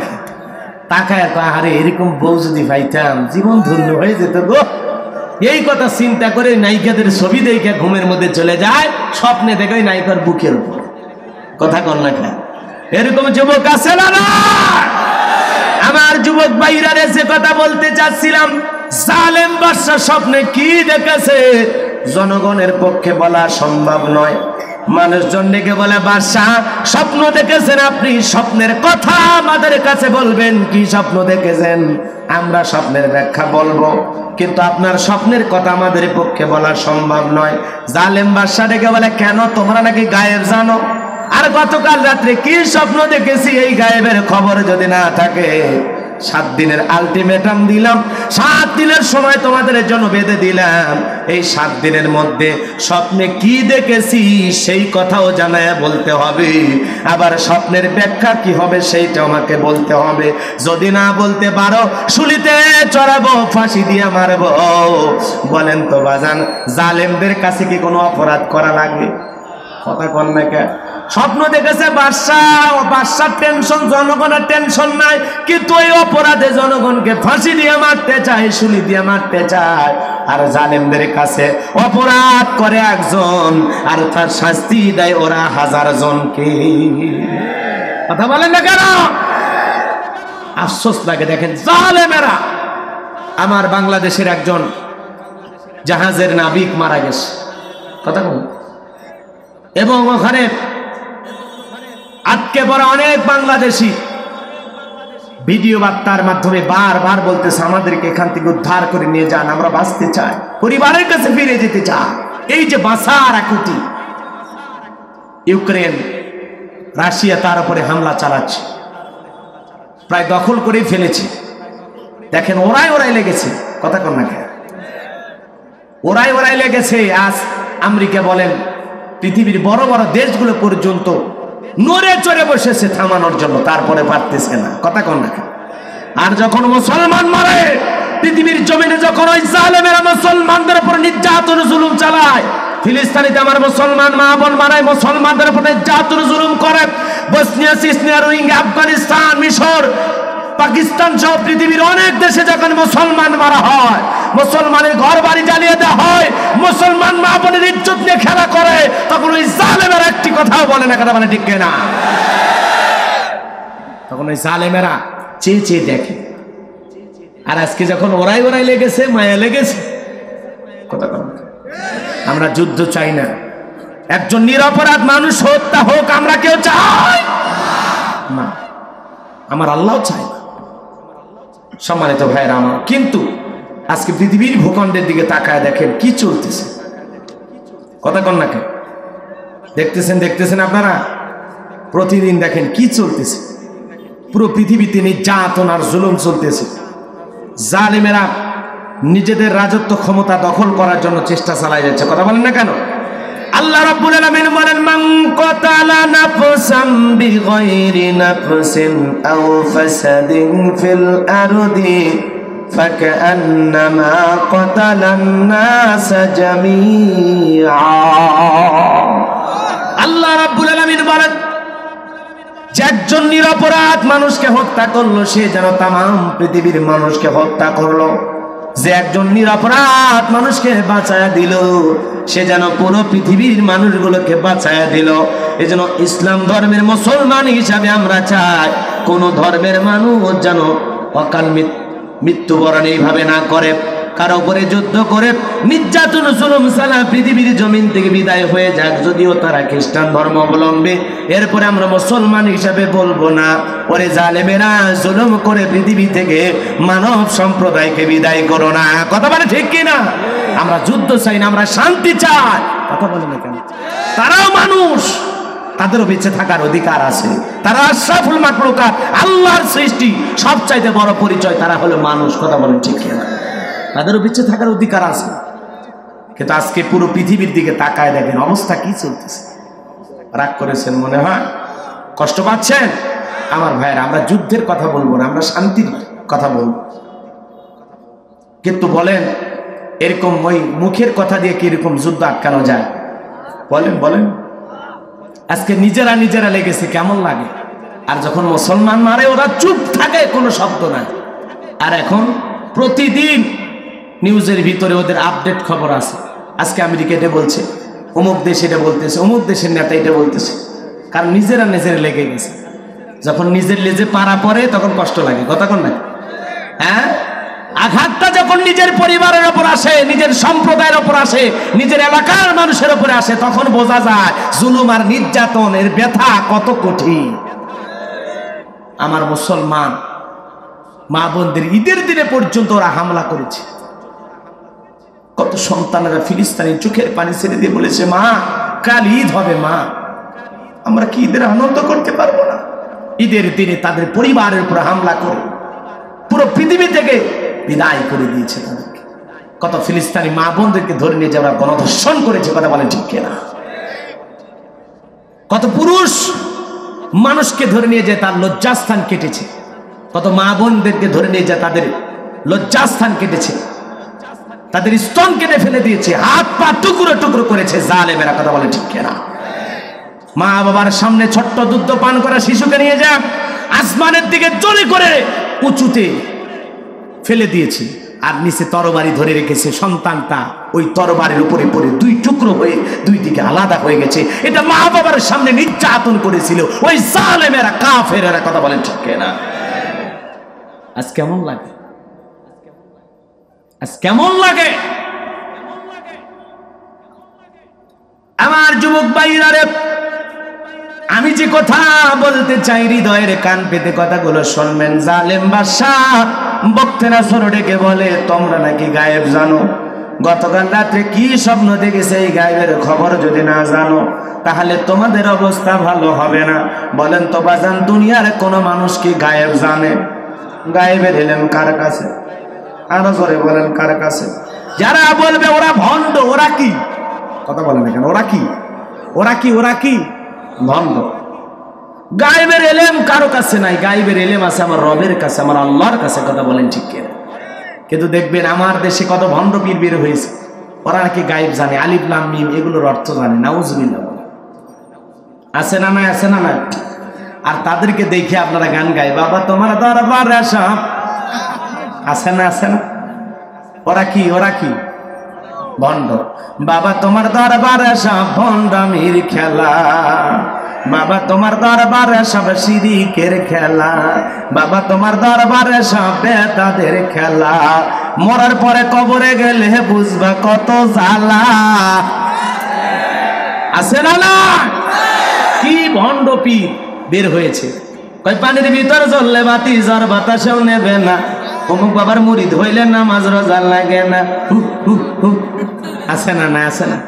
তাকায় তো আরে এরকম বউ যদি পাইতাম জীবন ধন্য হয়ে যেত গো। এই কথা চিন্তা করে নায়িকাদের ছবি দেখে ঘুমের মধ্যে চলে যায়, স্বপ্নে দেখে নায়িকার বুকের উপর, কথা কন না। এরকম যুবক আছে না? আমার যুবক ভাইরা যে কথা বলতে চাচ্ছিলাম, জালেম বাদশা স্বপ্নে কি দেখেছে জনগণের পক্ষে বলা সম্ভব নয়। মানুষজন ডেকে বলে, বাদশা স্বপ্ন দেখেছেন আপনি, স্বপ্নের কথা আমাদের কাছে বলবেন, কি স্বপ্ন দেখেছেন? আমরা স্বপ্নের ব্যাখ্যা বলবো, কিন্তু আপনার স্বপ্নের কথা আমাদের পক্ষে বলা সম্ভব নয়। জালেম বাদশা ডেকে বলে, কেন, তোমরা নাকি গায়েব জানো? আর গতকাল রাত্রে কি স্বপ্ন দেখেছি এই গায়েবের খবর যদি না থাকে, 7 দিনের আলটিমেটাম দিলাম, 7 দিনের সময় তোমাদের জন্য বেঁধে দিলাম, এই 7 দিনের মধ্যে স্বপ্নে কি দেখেছি সেই কথাও জানায় বলতে হবে, আবার স্বপ্নের ব্যাখ্যা কি হবে সেইটা আমাকে বলতে হবে। যদি না বলতে পারো শুলিতে চড়াবো, ফাঁসি দিয়ে মারবো। বলেন তো বাজান, জালেমদের কাছে কি কোনো অপরাধ করা লাগে? কথা কন না কে? স্বপ্ন দেখেছে বাদশার টেনশন, জনগণের টেনশন নাই, কিন্তু এই অপরাধে জনগণকে ফাঁসি দিয়ে মারতে চায়, শুলি দিয়ে মারতে চায়। আর জালেমদের কাছে অপরাধ করে একজন আর তার শাস্তি দেয় ওরা 1000 জনকে। কথা বলেন না কেন? আফসোস লাগে। দেখেন জালেমেরা, আমার বাংলাদেশের একজন জাহাজের নাবিক মারা গেছে, কথা বল, এবং ওখানে আটকে পড়া অনেক বাংলাদেশি ভিডিও বার্তার মাধ্যমে বারবার বলতেছে, আমাদেরকে এখান থেকে উদ্ধার করে নিয়ে যান, আমরা বাঁচতে চাই, পরিবারের কাছে ফিরে যেতে চাই। এই যে বাঁচার আকুতি, ইউক্রেন রাশিয়া তার উপরে হামলা চালাচ্ছে, প্রায় দখল করেই ফেলেছে। দেখেন ওরাই লেগেছে, কথা কন না কেন? ওরাই লেগেছে। আজ আমেরিকা বলেন, পৃথিবীর বড় বড় দেশগুলো পর্যন্ত নড়ে চড়ে বসেছে থামানোর জন্য, তারপরে পারতেছে না, কথা কন না। আর যখন মুসলমান মারে পৃথিবীর জমিনে, যখন ওই জালেমেরা মুসলমানদের উপর নির্যাতন জুলুম চালায়, ফিলিস্তিনিতে আমার মুসলমান মা বোন মারায়, মুসলমানদের উপর নির্যাতন জুলুম করে, বসনিয়া, সিসনিয়া, রোহিঙ্গা, আফগানিস্তান, মিশর, পাকিস্তান সহ পৃথিবীর অনেক দেশে যখন মুসলমান মারা হয়, মুসলমানের ঘর বাড়ি জ্বালিয়ে দেওয়া হয়, মুসলমান মা বোনের ইজ্জত নিয়ে খেলা করে, তখন ওই জালেমেরা একটি কথাও বলে না, কথা বলে ঠিক না? তখন ওই জালেমেরা চেয়ে দেখে। আর আজকে যখন ওরাই লেগেছে, মায়া লেগেছে, কথা বলে। আমরা যুদ্ধ চাই না, একজন নিরপরাধ মানুষ হত্যা হোক আমরা কেউ চাই না, আমার আল্লাহ চাই না। সম্মানিত ভাইরা আমার, কিন্তু আজকে পৃথিবীর ভূখণ্ডের দিকে তাকায় দেখেন কি চলতেছে, কথা কন না কেন? দেখতেছেন আপনারা, প্রতিদিন দেখেন কি চলতেছে। পুরো পৃথিবীতে নির্যাতন আর জুলুম চলতেছে। জালেমেরা নিজেদের রাজত্ব ক্ষমতা দখল করার জন্য চেষ্টা চালায় যাচ্ছে, কথা বলেন না কেন? আল্লাহ রাব্বুল আলামিন বলেন মান কাতালা নাফসাম বিগাইরি নাফসিন আও ফাসাদিন ফিল আরদি ফাকান্নামা কাতালান নাস জামিআ। আল্লাহ রাব্বুল আলামিন বলেন যে একজন নিরপরাধ মানুষকে হত্যা করলো সে যেন তামাম পৃথিবীর মানুষকে হত্যা করলো। যে একজন নিরপরাধ মানুষকে বাঁচায়া দিল সে যেন পুরো পৃথিবীর মানুষগুলোকে বাঁচায়া দিল। এজন্য ইসলাম ধর্মের মুসলমান হিসাবে আমরা চাই কোন ধর্মের মানুষ যেন অকাল মৃত্যুবরণ এইভাবে না করে, কারো উপরে যুদ্ধ করে নির্যাতন জুলুম সালা পৃথিবীর জমিন থেকে বিদায় হয়ে যাক। যদিও তারা খ্রিস্টান ধর্ম অবলম্বী, এরপরে আমরা মুসলমান হিসাবে বলবো না ওরে জালেমেরা জুলুম করে পৃথিবী থেকে মানব সম্প্রদায়কে বিদায় করো না। কথা বলে ঠিক কিনা? আমরা যুদ্ধ চাই না, আমরা শান্তি চাই। কথা বলে না কেন? তারাও মানুষ, তাদেরও বেঁচে থাকার অধিকার আছে। তারা আশরাফুল মাখলুকাত, আল্লাহর সৃষ্টি, সবচাইতে বড় পরিচয় তারা হলো মানুষ। কথা বলেন ঠিক কিনা? তাদেরও বেঁচে থাকার অধিকার আছে। কিন্তু আজকে পুরো পৃথিবীর দিকে তাকায় দেখেন অবস্থা কি চলতেছে। রাগ করেছেন মনে হয়, কষ্ট পাচ্ছেন? আমার ভাইয়েরা, আমরা যুদ্ধের কথা বলবো না, আমরা শান্তির কথা বলবো। কিন্তু বলেন এরকম ওই মুখের কথা দিয়ে কিরকম যুদ্ধ আটকানো যায়? বলেন বলেন। আজকে নিজেরা নিজেরা লেগেছে, কেমন লাগে? আর যখন মুসলমান মারে ওরা চুপ থাকে, কোনো শব্দ নাই। আর এখন প্রতিদিন নিউজের ভিতরে ওদের আপডেট খবর আছে। আজকে আমেরিকা এটা বলছে, অমুক দেশ এটা বলতেছে, অমুক দেশের নেতা এটা বলতেছে। কারণ নিজেরা নিজেরা লেগে গেছে। যখন নিজের লেজে পাড়া পড়ে তখন কষ্ট লাগে। কথা কোন না? হ্যাঁ, আঘাতটা যখন নিজের পরিবারের ওপর আসে, নিজের সম্প্রদায়ের ওপর আসে, নিজের এলাকার মানুষের উপরে আসে, তখন বোঝা যায় জুলুম আর নির্যাতনের ব্যথা কত কঠিন। আমার মুসলমান মা বোনদের ঈদের দিনে পর্যন্ত ওরা হামলা করেছে। কত সন্তানেরা ফিলিস্তিনি চোখের পানি ছেড়ে দিয়ে বলেছে, মা কাল ঈদ হবে, মা আমরা কি ঈদের আনন্দ করতে পারবো না? ঈদের দিনে তাদের পরিবারের উপর হামলা করে পুরো পৃথিবী থেকে বিদায় করে দিয়েছে তাদেরকে। কত ফিলিস্তিনি মা বোনদেরকে ধরে নিয়ে যাওয়া গণধর্ষণ করেছে। কথা বলেন ঠিক কিনা? কত পুরুষ মানুষকে ধরে নিয়ে যায় তার লজ্জাস্থান কেটেছে। কত মা বোনদেরকে ধরে নিয়ে যায় তাদের লজ্জাস্থান কেটেছে, তাদের স্তন কেটে ফেলে দিয়েছে, হাত পা টুকরো টুকরো করেছে জালেমেরা। কথা বলে ঠিক কিনা? মা বাবার সামনে ছোট্ট দুধ পান করা শিশুকে নিয়ে যা আসমানের দিকে চলে করে উঁচুতে ফেলে দিয়েছে, আর নিচে তরবারি ধরে রেখেছে। সন্তানটা ওই তরবারির উপরে পড়ে দুই টুকরো হয়ে দুই দিকে আলাদা হয়ে গেছে। এটা মা বাবার সামনে নির্যাতন করেছিল ওই জালেমেরা, কাফেরেরা। কথা বলেন ঠিক কিনা? আজ কেমন লাগে? আজ কেমন লাগে? আমার যুবক ভাইরা রে, আমি যে কথা বলতে চাই হৃদয়ের কান পেতে কথাগুলো শুনবেন। জালেম বাদশাহ বক্তেরা সরে ডেকে বলে, তোমরা নাকি গায়েব জানো। গতকাল রাত্রে কি স্বপ্ন দেখেছে এই গায়েবের খবর যদি না জানো তাহলে তোমাদের অবস্থা ভালো হবে না। বলেন তো বাজান, দুনিয়ার কোন মানুষ কি গায়েব জানে? গায়েবের এলেন কার কাছে? আরো জোরে বলেন, কার কাছে? যারা বলবে ওরা ভণ্ড, ওরা কি? কথা বলেন না কেন? ওরা কি? ওরা কি? ওরা কি? ভণ্ড। গায়েবের এলেম কারো কাছে নাই, গায়েবের এলেম আছে আমার রবের কাছে, আমার আল্লাহর কাছে। কথা বলেন ঠিক কিনা? কিন্তু দেখবেন আমার দেশে কত ভণ্ড পীর বের হয়েছে, ওরা নাকি গায়েব জানে, আলিফ লাম মিম এগুলোর অর্থ জানে। নাউজুবিল্লাহ। আছে না নাই? আছে না নাই? আর তাদেরকে দেখে আপনারা গান গায়, বাবা তোমার দরবার সব। আছে না? আছে না? ওরা কি? ওরা কি? ভণ্ড। বাবা তোমার দরবারে সব ভণ্ডামির খেলা, বাবা তোমার দরবারে সব শিরিকের খেলা, বাবা তোমার দরবারে সব বেদাদের খেলা। মরার পরে কবরে গেলে বুঝবা কত জ্বালা। আছে না? না কি ভণ্ড পীর বের হয়েছে। কই পানির ভিতর জ্বললে বাতি জ্বর বাতাসেও নেবে না, অমুক বাবার মুরিদ হইলে নামাজ রোজা লাগে না। আছে না? না আছে না?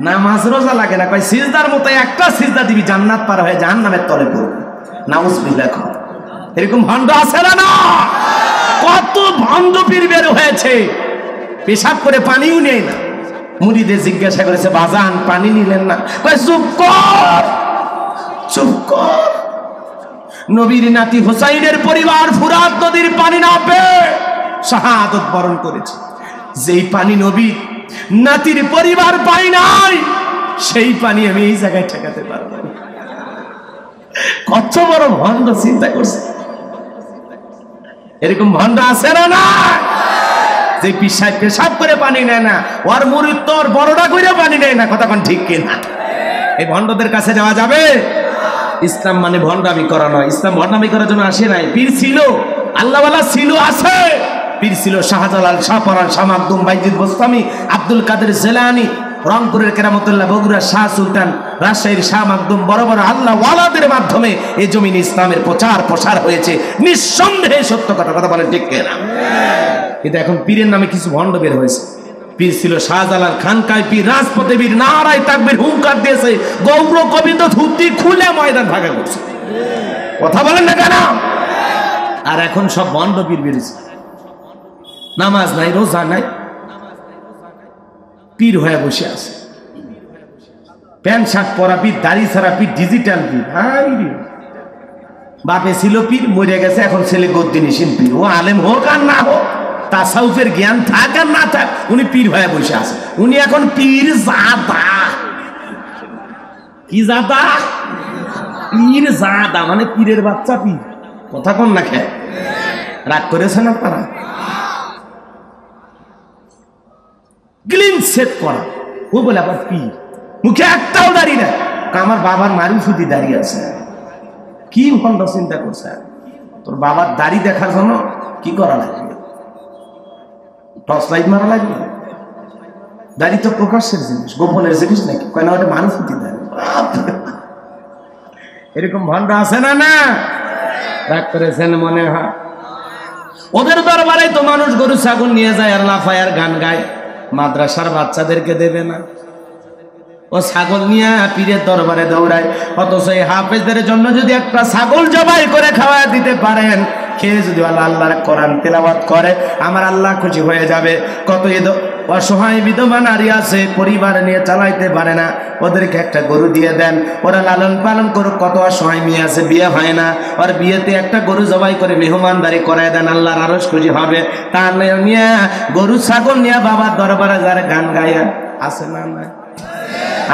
নামাজ রোজা লাগে না, কই সিজদার মতো একটা সিজদা দিবি জান্নাত পার হয়ে জাহান্নামের তলে পড়বে। নাউজুবিল্লাহ। এরকম ভণ্ড আছে না? না কত ভণ্ড পীর বের হয়েছে, পেশাব করে পানিও নেই না, মুরিদে জিজ্ঞাসা করেছে, বাজান পানি নিলেন না? কয় চুপ কর, চুপ কর। নবীর নাতি হোসাইনের পরিবার ফুরাত নদীর পানি না পেয়ে শাহাদত বরণ করেছে। যেই পানি নবী নাতির পরিবার পায় নাই, সেই পানি আমি এই জায়গায় ঠেকাতে পারবো না। কত বড় ভণ্ড, চিন্তা করছে। এরকম ভণ্ড আছে না? না, যে পিসাব পেশাব করে পানি নেয় না, ওর মুরিদ তোর বড়টা করে পানি নেয় না। কথা কোন ঠিক কিনা? এই ভণ্ডদের কাছে যাওয়া যাবে? ইসলাম মানে ভণ্ডামি করা নয়। ইসলাম ভণ্ডামি করার জন্য আসে নাই। পীর ছিল, আল্লাহওয়ালা ছিল, আছে। পীর ছিল শাহজালাল, শাহপরান, শাহ মাকদুম, বাইজিদ বোস্তামি, আব্দুল কাদের জিলানী, রংপুরের কেরামতুল্লাহ, বগুড়ার শাহ সুলতান, রাজশাহীর শাহ মাকদুম। বড় বড় আল্লাহ ওয়ালাদের মাধ্যমে এই জমিনে ইসলামের প্রচার প্রসার হয়েছে। নিঃসন্দেহে সত্য কথা। কথা বলেন ঠিক কিনা? কিন্তু এখন পীরের নামে কিছু ভণ্ড বের হয়েছে। পীর ছিল শাহজালাল, খানকায় পীর, রাজপথে পীর, নারায় তাকবীর হুঙ্কার দিয়েছে, গৌর কবিন্দ ধুতি খুলে ময়দান ভাগা করছে। কথা বলেন না কেন? আর এখন সব ভণ্ড পীর বেরিয়েছে। নামাজ নাই, রোজা নাই, পীর হয়ে বসে আছে। প্যান্ট শার্ট পরা পীর, দাড়ি ছাড়া পীর, ডিজিটাল পীর। বাপে ছিল পীর, মরে গেছে, এখন ছেলে গদ্দিনিসীন পীর। ও আলেম হোক আর না হোক, তাসাউফের জ্ঞান থাক আর না থাক, উনি পীর হয়ে বসে আছে। উনি এখন পীর জাদা। কি জাদা? পীর জাদা মানে পীরের বাচ্চা পীর। কথা কোন না খেয়ে রাগ করেছেন আপনারা? গ্লিন সেট করা, ও বলে আবার পীর, মুখে একটাও দাঁড়িয়ে না। আমার বাবার মারুফুদি দাঁড়িয়ে আছে। কি ভণ্ড চিন্তা করছে? তোর বাবার দাড়ি দেখার জন্য কি করা লাগবে? টর্চ লাইট মারা লাগবে? দাড়ি তো প্রকাশের জিনিস, গোপনের জিনিস নাকি? কয় না, ওটা মারুফুদি দাঁড়ি। এরকম ভণ্ড আছে না? না, রাগ করেছেন মনে হয়। ওদের দরবারে তো মানুষ গরু ছাগল নিয়ে যায় আর লাফায় আর গান গায়। মাদ্রাসার বাচ্চাদেরকে দেবে না, ও ছাগল নিয়ে পীরের দরবারে দৌড়ায়। অথচ এই হাফেজদের জন্য যদি একটা ছাগল জবাই করে খাওয়া দিতে পারেন, খেয়ে যদি আল্লাহর কোরআন তেলাওয়াত করে, আমার আল্লাহ খুশি হয়ে যাবে। কত অসহায় বিধবা নারী আছে, পরিবার নিয়ে চালাইতে পারে না, ওদেরকে একটা গরু দিয়ে দেন, ওরা লালন পালন করুক। কত অসহায় মেয়ে আছে, বিয়ে হয় না, ওর বিয়েতে একটা গরু জবাই করে মেহমানদারি করায় দেন, আল্লাহর আরশ খুশি হবে। তার নিয়ে গরু ছাগল নিয়ে বাবার দরবারে যারা গান গায়া আছে না? নাই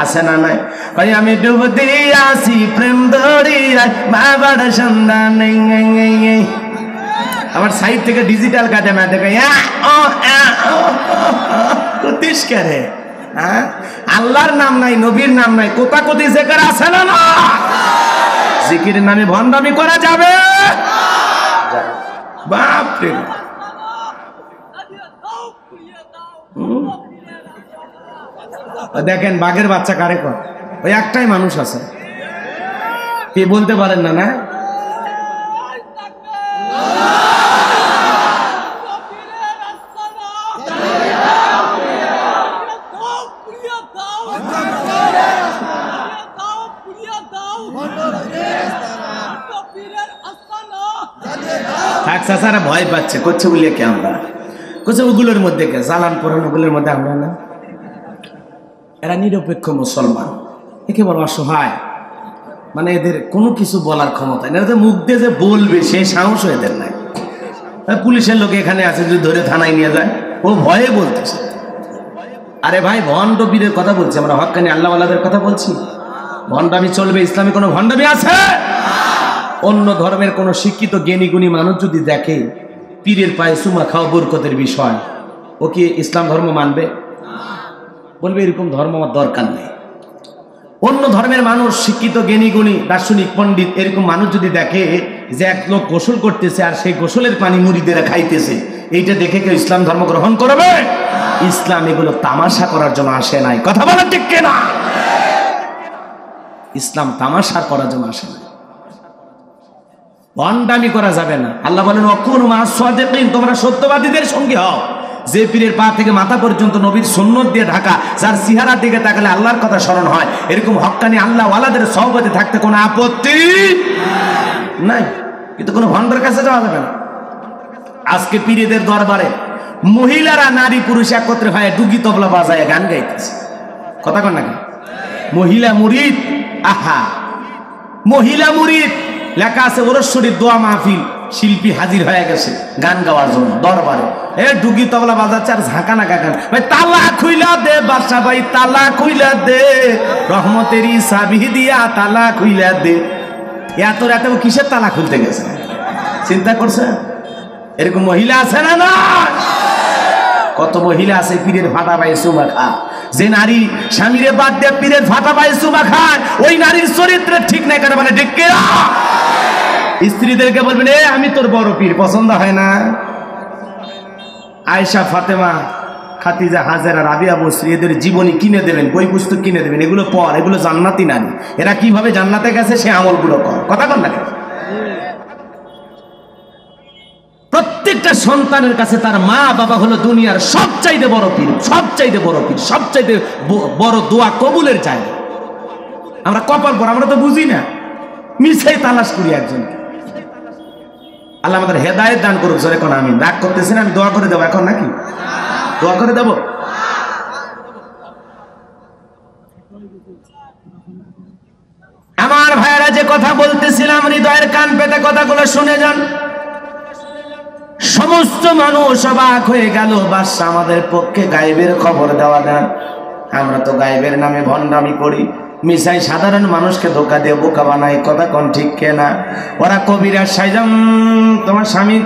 আছে না? নাই। ভাই আমি ডুব দিয়ে আসি প্রেম দরিয়ায়, বাবার সন্ধান নেই। আমার সাইড থেকে ডিজিটাল কাটে না, দেখে আল্লাহর নাম নাই, নবীর নাম নাই, কোথা কোথি জিকির আছে না? না, জিকিরের নামে ভণ্ডামি করা যাবে? বাপরে, দেখেন বাঘের বাচ্চা কারে কর, ওই একটাই মানুষ আছে, কি বলতে পারেন না? না, চাচারা ভয় পাচ্ছে, করছে বলে কে আমরা, করছে ওগুলোর মধ্যে কে জ্বালান পড়ান, ওগুলোর মধ্যে আমরা না। এরা নিরপেক্ষ মুসলমান, একেবারে অসহায়, মানে এদের কোনো কিছু বলার ক্ষমতা নেই। এরা মুখ দিয়ে যে বলবে সেই সাহসও এদের নাই। পুলিশের লোক এখানে আছে, যদি ধরে থানায় নিয়ে যায়, ও ভয়ে বলতেছে। আরে ভাই, ভণ্ড বীরের কথা বলছি আমরা, হক্কানি আল্লাহওয়ালাদের কথা বলছি। ভণ্ডামি চলবে? ইসলামে কোনো ভণ্ডামি আছে? অন্য ধর্মের কোন শিক্ষিত জ্ঞানী গুণী মানুষ যদি দেখে পীরের পায়ে চুমা খাওয়া বরকতের বিষয়, ও কি ইসলাম ধর্ম মানবে? বলবে এরকম ধর্ম আমার দরকার নেই। অন্য ধর্মের মানুষ, শিক্ষিত জ্ঞানী গুণী দার্শনিক পণ্ডিত, এরকম মানুষ যদি দেখে যে এক লোক গোসল করতেছে আর সেই গোসলের পানি মুরিদেরা খাইতেছে, এইটা দেখে কেউ ইসলাম ধর্ম গ্রহণ করবে? ইসলাম এগুলো তামাশা করার জন্য আসে নাই। কথা বলা ঠিক কিনা? ইসলাম তামাশা করার জন্য আসে না, ভণ্ডামি করা যাবে না। আল্লাহ বলেন ওয়াকুনু মা'আস সাদিকিন, তোমরা সত্যবাদীদের সঙ্গী হও। যে পীরের পা থেকে মাথা পর্যন্ত নবীর সুন্নত দিয়ে ঢাকা, যার চেহারার দিকে তাকালে আল্লাহর কথা স্মরণ হয়, এরকম হক্কানি আল্লাহ ওয়ালাদের সহবতে থাকতে কোনো আপত্তি নাই। কিন্তু কোনো ভণ্ডের কাছে যাওয়া যাবে না। আজকে পীরেদের দরবারে মহিলারা নারী পুরুষ একত্রে হয় ডুগি তবলা বাজায় গান গাইতেছে। কথা কন নাকি? মহিলা মুরিদ, আহা মহিলা মুরিদ লেখা আছে ওরশ্বরীর দোয়া মাহফিল, শিল্পী হাজির হয়ে গেছে গান গাওয়ার জন্য দরবারে। এ ডুগি তবলা বাজাচ্ছে আর ঝাঁকা নাকা গান। ভাই তালা খুইলা দে বাদশা ভাই, তালা খুইলা দে, রহমতেরই চাবি দিয়া তালা খুইলা দে। এত রাতে কিসের তালা খুলতে গেছে? চিন্তা করছে? এরকম মহিলা আছে না? না, কত মহিলা আছে পীরের ফাটা পায়ে চুমা খা। যে নারী স্বামীরে বাদ দিয়ে পীরের ফাটা পায়ে চুমা খায়, ওই নারীর চরিত্র ঠিক নাই। কারণ মানে ঠিক স্ত্রীদেরকে বলবেন এ আমি তোর বড় পীর, পছন্দ হয় না? আয়েশা, ফাতেমা, খাদিজা, হাজেরা, রাবিয়া, বসরি এদের জীবনী কিনে দেবেন, বই পুস্তক কিনে দেবেন। এগুলো পর, এগুলো জান্নাতি নারী। এরা কিভাবে জান্নাতে গেছে সে আমলগুলো কর। কথা কন না? প্রত্যেকটা সন্তানের কাছে তার মা বাবা হলো দুনিয়ার সবচাইতে বড় পীর, সবচাইতে বড় পীর, সবচাইতে বড় দোয়া কবুলের জায়গা। আমরা কপাল পর, আমরা তো বুঝি না, মিছাই তালাশ করি একজনকে। আল্লাহ আমাদের হেদায়েত দান করুক। জোরে কোন আমিন। রাগ করতেছি না, আমি দোয়া করে দেবো এখন নাকি? দোয়া করে দেব। আমার ভাইয়েরা, যে কথা বলতেছিলাম হৃদয়ের কান পেতে কথাগুলো শুনে যান। সমস্ত মানুষ অবাক হয়ে গেল, বাদশা আমাদের পক্ষে গায়েবের খবর দেওয়া দেন। আমরা তো গায়েবের নামে ভণ্ডামি করি, মিশাই সাধারণ মানুষকে ধোকা দিয়ে বোকা বানাই। কথা কোন ঠিক কেনা? ওরা কবিরা সাইজাম তোমার স্বামী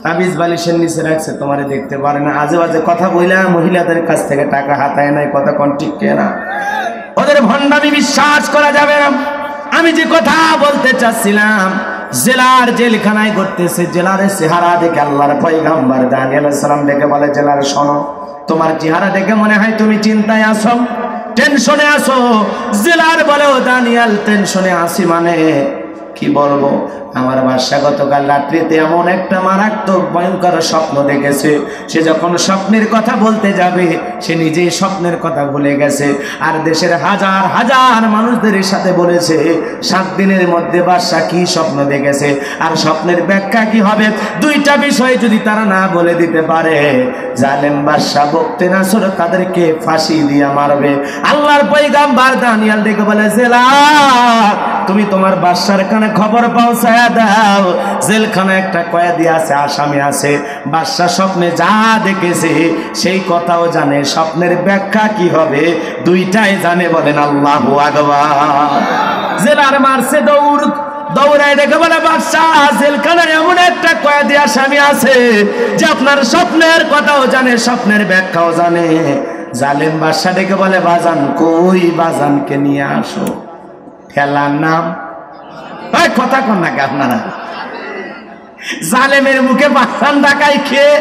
তাবিজ বালিশের নিচে রাখছে, তোমারে দেখতে পারে না, আজে বাজে কথা বইলা মহিলাদের কাছ থেকে টাকা হাতায় নাই। কথা কোন ঠিক কেনা? ওদের ভণ্ডামি বিশ্বাস করা যাবে না। আমি যে কথা বলতে চাচ্ছিলাম, জেলার জেলখানায় করতেছে। জেলার চেহারা দেখে আল্লাহর পয়গম্বর দানিয়েল আলাইহিস সালাম ডেকে বলে, জেলার শোনো, তোমার চেহারা দেখে মনে হয় তুমি চিন্তায় আছো, টেনশনে আছো। জেলার বলে, ও দানিয়েল টেনশনে আছি মানে কি বলবো, আমার বাদশা গতকাল রাত্রিতে এমন একটা মারাত্মক ভয়ঙ্কর স্বপ্ন দেখেছে। সে যখন স্বপ্নের কথা বলতে যাবে, সে নিজেই স্বপ্নের কথা ভুলে গেছে। আর দেশের হাজার হাজার মানুষদের সাথে বলেছে 7 দিনের মধ্যে বাদশা কি স্বপ্ন দেখেছে আর স্বপ্নের ব্যাখ্যা কি হবে, দুইটা বিষয় যদি তারা না বলে দিতে পারে, জালেম বাদশা বকতে নাসর তাদেরকে ফাঁসি দিয়া মারবে। আল্লাহর পয়গম্বর দানিয়েল ডেকে বলে, জেলা তুমি তোমার বাদশার কানে খবর পৌঁছায় দাও, জেলখানায় একটা কয়েদি আছে, আসামি আছে। বাদশা স্বপ্নে যা দেখেছে সেই কথাও জানে, স্বপ্নের ব্যাখ্যা কি হবে দুইটাই জানে। বলেন আল্লাহু আকবার। জেলার মারছে দৌড়, দৌড়ায় দেখে বলে, বাদশা জেলখানায় এমন একটা কয়েদি আসামি আছে যে আপনার স্বপ্নের কথাও জানে, স্বপ্নের ব্যাখ্যাও জানে। জালেম বাদশা ডেকে বলে, বাজান কই, বাজানকে নিয়ে আসো। খেলার নাম কথা কন নাকি আপনারা? জালেমের মুখে বাজান ডাকাই খেয়ে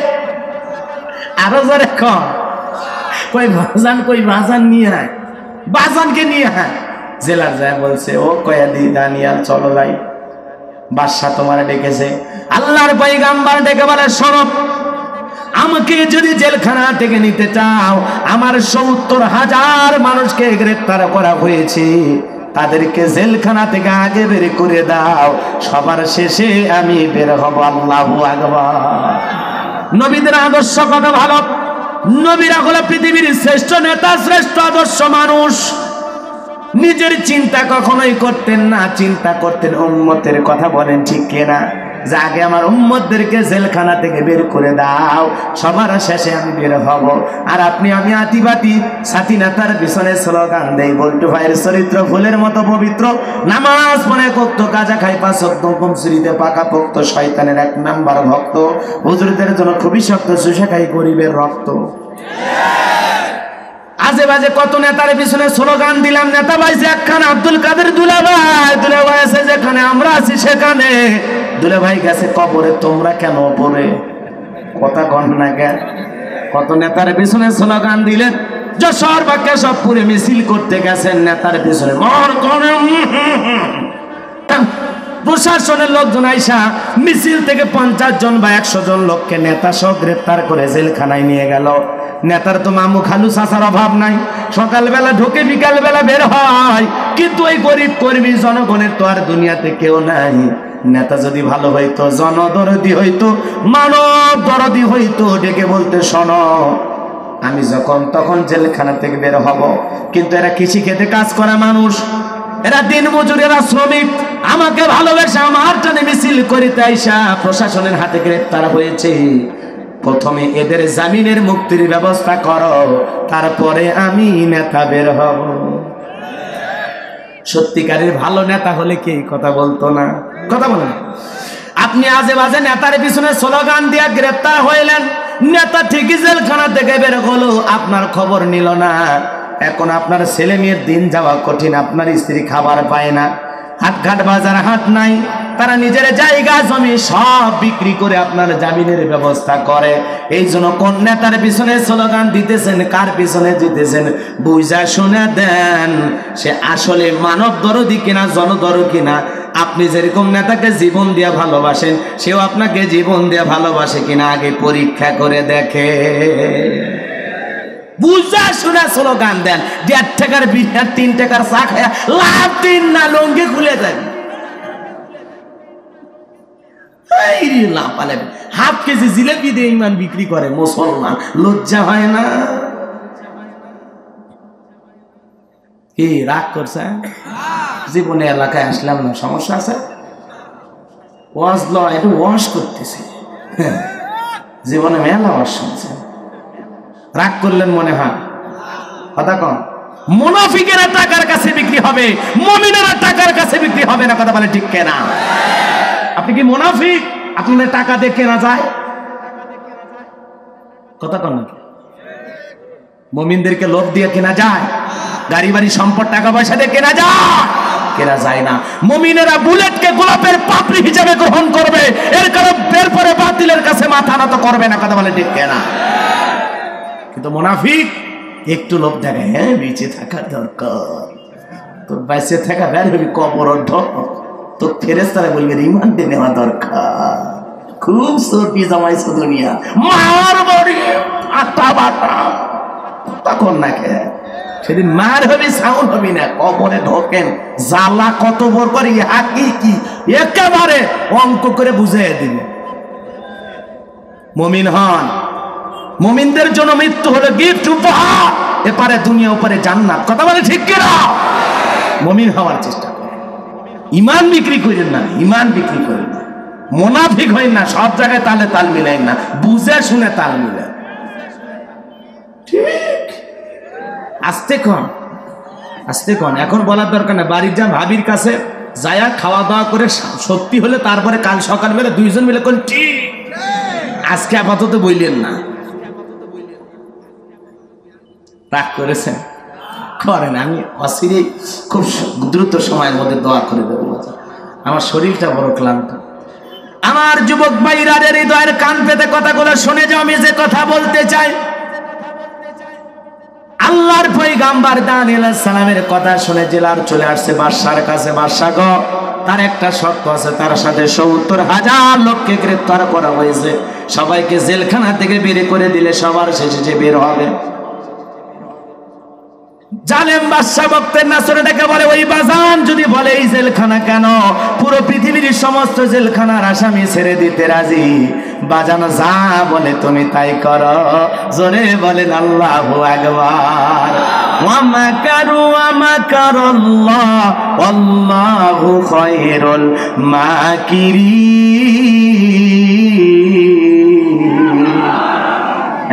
আরো জোরে কন, কই বাজান, কই বাজান নিয়ে আয়, বাজানকে নিয়ে আয়। জেলার যায় বলছে, ও কয়েদি দানিয়েল চলো যাই, বাদশা তোমারে ডেকেছে। আল্লাহর পয়গম্বর ডেকে বলে, শোনো, আমাকে যদি জেলখানা থেকে নিতে চাও, আমার 70,000 মানুষকে গ্রেফতার করা হয়েছে, তাদেরকে জেলখানা থেকে আগে বের করে দাও, সবার শেষে আমি বের হব। আল্লাহু আকবার। নবীদের আদর্শ কত ভালো। নবীরা হলো পৃথিবীর শ্রেষ্ঠ নেতা, শ্রেষ্ঠ আদর্শ মানুষ। নিজের চিন্তা কখনোই করতেন না, চিন্তা করতেন উম্মতের কথা। বলেন ঠিক কিনা? যে আগে আমার উম্মতদেরকে জেলখানা থেকে বের করে দাও, সবার শেষে আমি বের হব। আর আপনি আমি আতিবাতি স্বাধীনতার পিছনে স্লোগান দেই। বল্টু ভাইয়ের চরিত্র ফুলের মতো পবিত্র, নামাজ পড়ে কক্ত, গাঁজা খাই 5 ওয়াক্ত, কমসুরিতে পাকা পোক্ত, শয়তানের 1 নাম্বার ভক্ত, হুজুরদের জন্য খুবই শক্ত, চুষে খাই গরিবের রক্ত। আজে বাজে কত নেতার পিছনে স্লোগান দিলাম। নেতা পাইছে একখানে, আব্দুল কাদের দুলাভাই, দুলাভাই আছে যেখানে আমরা আছি সেখানে, দুলাভাই গেছে কবরে, তোমরা কেন পড়ে? কথা কন না কেন? কত নেতার পিছনে স্লোগান দিলেন। যশোর বা কেশবপুরে মিছিল করতে গেছেন, নেতার পিছনে প্রশাসনের লোকজন আইসা মিছিল থেকে 50 জন বা 100 জন লোককে নেতা সহ গ্রেফতার করে জেলখানায় নিয়ে গেল। নেতার তো মামু খালু চাচার অভাব নাই, সকালবেলা ঢোকে বিকালবেলা বের হয়, কিন্তু ওই গরিব কর্মী জনগণের তো আর দুনিয়াতে কেউ নাই। নেতা যদি ভালো হইতো, জনদরদি হইতো, মানব দরদি হইতো, ডেকে বলতে শোনো আমি যখন তখন জেলখানা থেকে বের হব। কিন্তু এরা কৃষি খেতে কাজ করা মানুষ, এরা দিন মজুর, এরা শ্রমিক, আমাকে ভালোবেসে আমার টানে মিছিল করিতে আইসা প্রশাসনের হাতে গ্রেপ্তার হয়েছে। প্রথমে এদের জামিনের মুক্তির ব্যবস্থা করো, তারপরে আমি নেতা বের হব। সত্যিকারের ভালো নেতা হলে কি কথা বলতো না? কথা বলে না। আপনি আজে বাজে নেতার পিছনে স্লোগান দিয়া গ্রেপ্তার হইলেন, নেতা ঠিকই জেলখানা থেকে বের হলো, আপনার খবর নিল না। এখন আপনার ছেলে মেয়ের দিন যাওয়া কঠিন, আপনার স্ত্রী খাবার পায় না, হাটঘাট বাজার হাট নাই, তারা নিজের জায়গা জমি সব বিক্রি করে আপনার জামিনের ব্যবস্থা করে। এই জন্য কোন নেতার পিছনে স্লোগান দিতেছেন, কার পিছনে দিতেছেন বুঝা শুনে দেন, সে আসলে মানব দরদি কিনা জনদরদি কিনা। আপনি যেরকম নেতাকে জীবন দিয়ে ভালোবাসেন, সেও আপনাকে জীবন দিয়ে ভালোবাসে কিনা আগে পরীক্ষা করে দেখে। বুঝা শুনে স্লোগান দেন, 1.5 টাকার বিড়ি 3 টাকার চা খায়া লাভ দিন না, লঙ্গি খুলে দেন। হাফ কেজি জিলেপি দিয়ে ইমান বিক্রি করে মুসলমান, লজ্জা হয় না? কি রাগ করছে? জীবনে এলাকায় আসলাম না, সমস্যা আছে? ওয়াজ ল, একটু ওয়াশ করতেছি, জীবনে মেলা ওয়াজ শুনছে, রাগ করলেন মনে হয়? কথা কম। মুনাফিকেরা টাকার কাছে বিক্রি হবে, মুমিনেরা টাকার কাছে বিক্রি হবে না। কথা বলে ঠিক কেনা? আপনি কি মুনাফিক? আপনাদের টাকা দিয়ে কেনা যায়? কথা কন নাকি? মুমিনদেরকে লোভ দিয়ে কেনা যায়? গাড়ি বাড়ি সম্পদ টাকা পয়সা দিয়ে কেনা যায়? কেনা যায় না। মুমিনেরা বুলেটকে গোলাপের পাপড়ি হিসেবে গ্রহণ করবে, এর কারণে এরপরে বাতিলের কাছে মাথা নত করবে না। কথা বলে ঠিক কেনা? কিন্তু মুনাফিক একটু লোভ দেখে, হ্যাঁ বেঁচে থাকার দরকার, তোর বেঁচে থাকা বের হবি কবর ঢক, তোর ফেরেশতারা বলবে রিমান্ডে নেওয়া দরকার, খুব সর্দি জামাইছো দুনিয়া, মার বড়ি আটা বাটা। তখন না কে সেদিন মার হবি, সাউন্ড হবি না, কবরে ঢোকেন, জ্বালা কত বড় করে হাকি কি একেবারে অঙ্ক করে বুঝিয়ে দিবে। মুমিন হন, মুমিনদের জন্য মৃত্যু হলো গিফট, উপহার, এপারে দুনিয়া ওপারে জান্নাত। কথা বলে ঠিক কিনা? মুমিন হওয়ার চেষ্টা করেন, ইমান বিক্রি করেন না, ইমান বিক্রি করেন না, মুনাফিক হইন না, সব জায়গায় তালে তাল মিলাইন না, বুঝে শুনে তাল মিলান। ঠিক আস্তে কন, আস্তে কন। এখন বলার দরকার না, বাড়ির যা ভাবির কাছে যায়া খাওয়া দাওয়া করে সত্যি হলে তারপরে কাল সকালবেলা দুইজন মিলে কোন ঠিক, আজকে আপাতত বললেন না। রাগ করেছেন? করেন, আমি অচিরে খুব দ্রুত সময়ের মধ্যে দোয়া করে দেবো। আমার শরীরটা বড় ক্লান্ত। আমার যুবক ভাইরা হৃদয়ের কান পেতে কথাগুলো শুনে যাও। আমি যে কথা বলতে চাই, আল্লাহর পয়গম্বর দানিয়েল আলাইহিস সালামের কথা শুনে জেলার চলে আসছে বাদশার কাছে। বাদশা গো, তার একটা শর্ত আছে, তার সাথে ৭০,০০০ লোককে গ্রেফতার করা হয়েছে, সবাইকে জেলখানা থেকে বের করে দিলে সবার শেষে যে বের হবে। জালেম বাদশা বক্তের নাসরে ডেকে বলে, ওই বাজান যদি বলে এই জেলখানা কেন, পুরো পৃথিবীর সমস্ত জেলখানার আসামি ছেড়ে দিতে রাজি। বাজানো যা বলে তুমি তাই করো। জোরে বলেন আল্লাহু আকবার। ওয়া মাকারু ওয়া মাকারাল্লাহ আল্লাহু খায়রুল মাকিরিন।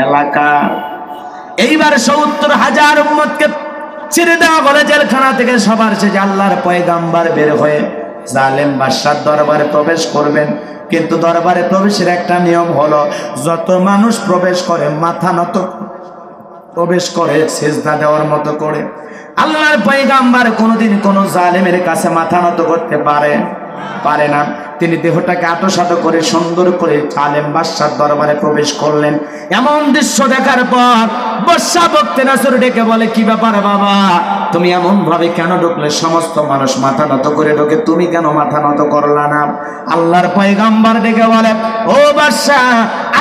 এলাকা এইবার ৭০,০০০ উম্মতকে ছেড়ে দেওয়া বলে জেলখানা থেকে। সবার শেষে আল্লাহর পয়গম্বর বের হয়ে জালেম বাদশার দরবারে প্রবেশ করবেন। কিন্তু দরবারে প্রবেশের একটা নিয়ম হলো, যত মানুষ প্রবেশ করে মাথা নত প্রবেশ করে, সিজদা দেওয়ার মতো করে। আল্লাহর পয়গম্বর কোনোদিন কোনো জালেমের কাছে মাথা নত করতে পারে না। তিনি দেহটাকে আটোসাটো করে সুন্দর করে জালেম বাদশার দরবারে প্রবেশ করলেন। এমন দৃশ্য দেখার পর বাদশা বক্তে নাসর ডেকে বলে, কি ব্যাপার বাবা, তুমি এমন ভাবে কেন ঢুকলে? সমস্ত মানুষ মাথা নত করে ঢোকে, তুমি কেন মাথা নত করলা না? আল্লাহর পয়গম্বর ডেকে বলে, ও বাদশা,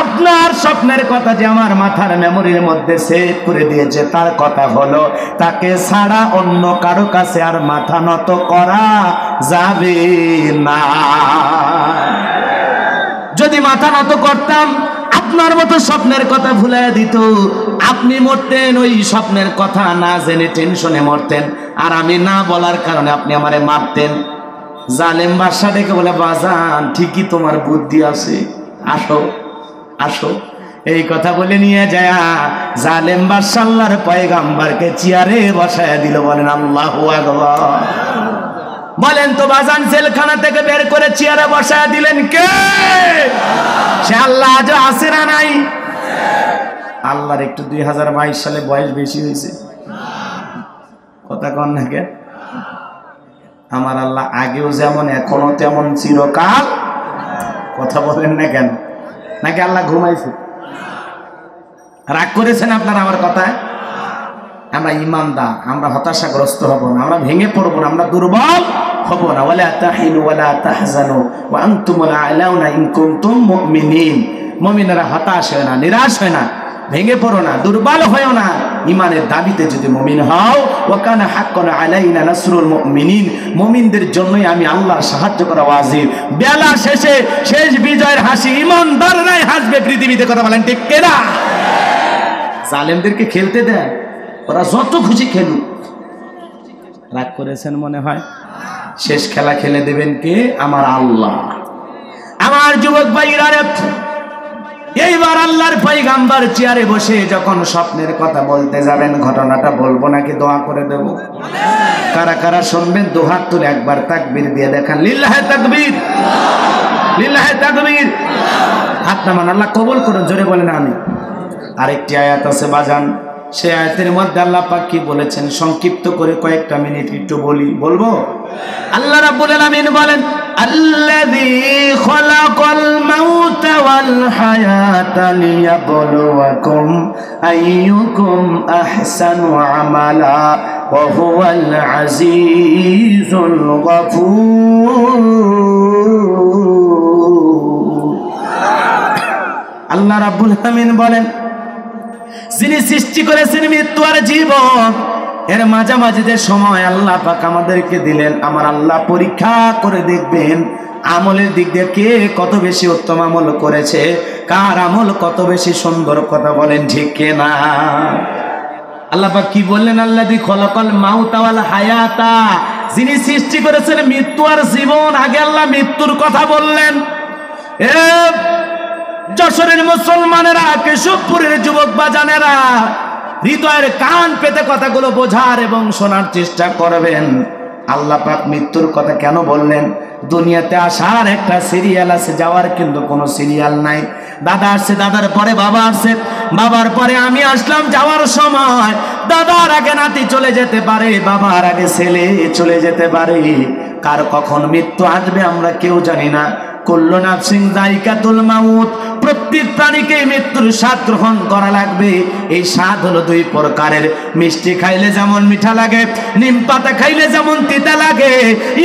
আপনার স্বপ্নের কথা যে আমার মাথার মেমোরির মধ্যে সেভ করে দিয়েছে, তার কথা হলো তাকে ছাড়া অন্য কারো কাছে আর মাথা নত করা যাবে না। যদি মাথা নত করতাম আপনার মতো স্বপ্নের কথা ভুলাইয়া দিত, আপনি মরতেন ওই স্বপ্নের কথা না জেনে, টেনশনে মরতেন, আর আমি না বলার কারণে আপনি আমারে মারতেন। জালেম বাদশা ডেকে বলে, বাজান ঠিকই তোমার বুদ্ধি আছে, আসো আসো। এই কথা বলে নিয়ে যায় জালেম বাদশা আল্লাহর পয়গাম্বরকে চেয়ারে বসায় দিল। বলেন আল্লাহু আকবার। বলেন তো বাজান, জেলখানা থেকে বের করে চেয়ারে বসায় দিলেন কে? সে আল্লাহ আজও আছে না নাই? আল্লাহর একটু 2022 সালে বয়স বেশি হয়েছে, কথা কন না কে? আমার আল্লাহ আগেও যেমন এখনো তেমন চিরকাল। কথা বলেন না কেন? নাকি আল্লাহ ঘুমাইছে? রাগ করেছেন আপনারা আমার কথায়? আমরা ইমানদার, আমরা হতাশাগ্রস্ত হব না, আমরা ভেঙে পড়বো না, আমরা দুর্বল হব না। ওয়ালা তাহিনু ওয়ালা তাহজানু ওয়া আনতুমুল আ'লাউনা ইন কুনতুম মুমিনিন। মুমিনেরা হতাশ হয় না, নিরাশ হয় না, ভেঙে পড়ো না, দুর্বল হয়ও না। ইমানের দাবিতে যদি মুমিন হও, ওয়া কানা হাক্কান আলাইনা নাসরুল মুমিনিন, মুমিনদের জন্যই আমি আল্লাহর সাহায্য করা ওয়াজিব। বেলা শেষে শেষ বিজয়ের হাসি ইমানদাররাই হাসবে পৃথিবীতে। কথা বলেন ঠিক কিনা? জালেমদেরকে খেলতে দেয়, ওরা যত খুশি খেলুক। রাগ করেছেন মনে হয়? শেষ খেলা খেলে দেবেন কে? আমার আল্লাহ। আমার যুবক ভাইরা, এইবার আল্লাহর পয়গাম্বর চেয়ারে বসে যখন স্বপ্নের কথা বলতে যাবেন, ঘটনাটা বলবো নাকি দোয়া করে দেব? কারা কারা শুনবেন দুহাত তুলে একবার তাকবীর দিয়ে দেখান। লিল্লাহে তাকবীর, লিল্লাহে তাকবীর। হাত নামান, আল্লাহ কবুল করুন। জোরে বলেন আমি। আরেকটি আয়াত আছে বাজান, সেই আয়াতের মধ্যে আল্লাহ পাক কি বলেছেন সংক্ষিপ্ত করে কয়েকটা মিনিট একটু বলবো। আল্লাহ রাব্বুল আলামিন বলেন, আল্লাযী খালাকাল মাউতা ওয়াল হায়াতা লিয়াবলুয়াকুম আইয়ুকুম আহসানু আমালা ওয়া হুয়াল আজিজুল গফুর। আল্লাহ রাব্বুল আলামিন বলেন, যিনি সৃষ্টি করেছেন মৃত্যু আর জীবন, এর মাঝামাঝি যে সময় আল্লাহ পাক আমাদেরকে দিলেন, আমার আল্লাহ পরীক্ষা করে দেখবেন আমলের দিক দিয়ে কে কত বেশি উত্তম আমল করেছে, কার আমল কত বেশি সুন্দর। কথা বলেন ঠিক কিনা? আল্লাহ পাক কি বললেন? আল্লাযী খালাকাল মাউতা ওয়াল হায়াতা, যিনি সৃষ্টি করেছেন মৃত্যু আর জীবন। আগে আল্লাহ মৃত্যুর কথা বললেন। যশোরের মুসলমানেরা, কেশবপুরের যুবক বাজানেরা, হৃদয়ের কান পেতে কথাগুলো বোঝার এবং শোনার চেষ্টা করবেন। আল্লাহ পাক মৃত্যুর কথা কেন বললেন? দুনিয়াতে আসার একটা সিরিয়াল আছে, যাওয়ার কিন্তু কোনো সিরিয়াল নাই। দাদা আসছে, দাদার পরে বাবা আসছে, বাবার পরে আমি আসলাম। যাওয়ার সময় দাদার আগে নাতি চলে যেতে পারে, বাবার আগে ছেলে চলে যেতে পারে। কার কখন মৃত্যু আসবে আমরা কেউ জানি না। কুল্লু নাফসিন যায়িকাতুল মাউত, প্রত্যেক প্রাণীকে মৃত্যুর স্বাদ গ্রহণ করা লাগবে। এই স্বাদ হলো দুই প্রকারের, মিষ্টি খাইলে যেমন মিঠা লাগে, নিম পাতা খাইলে যেমন তিতা লাগে।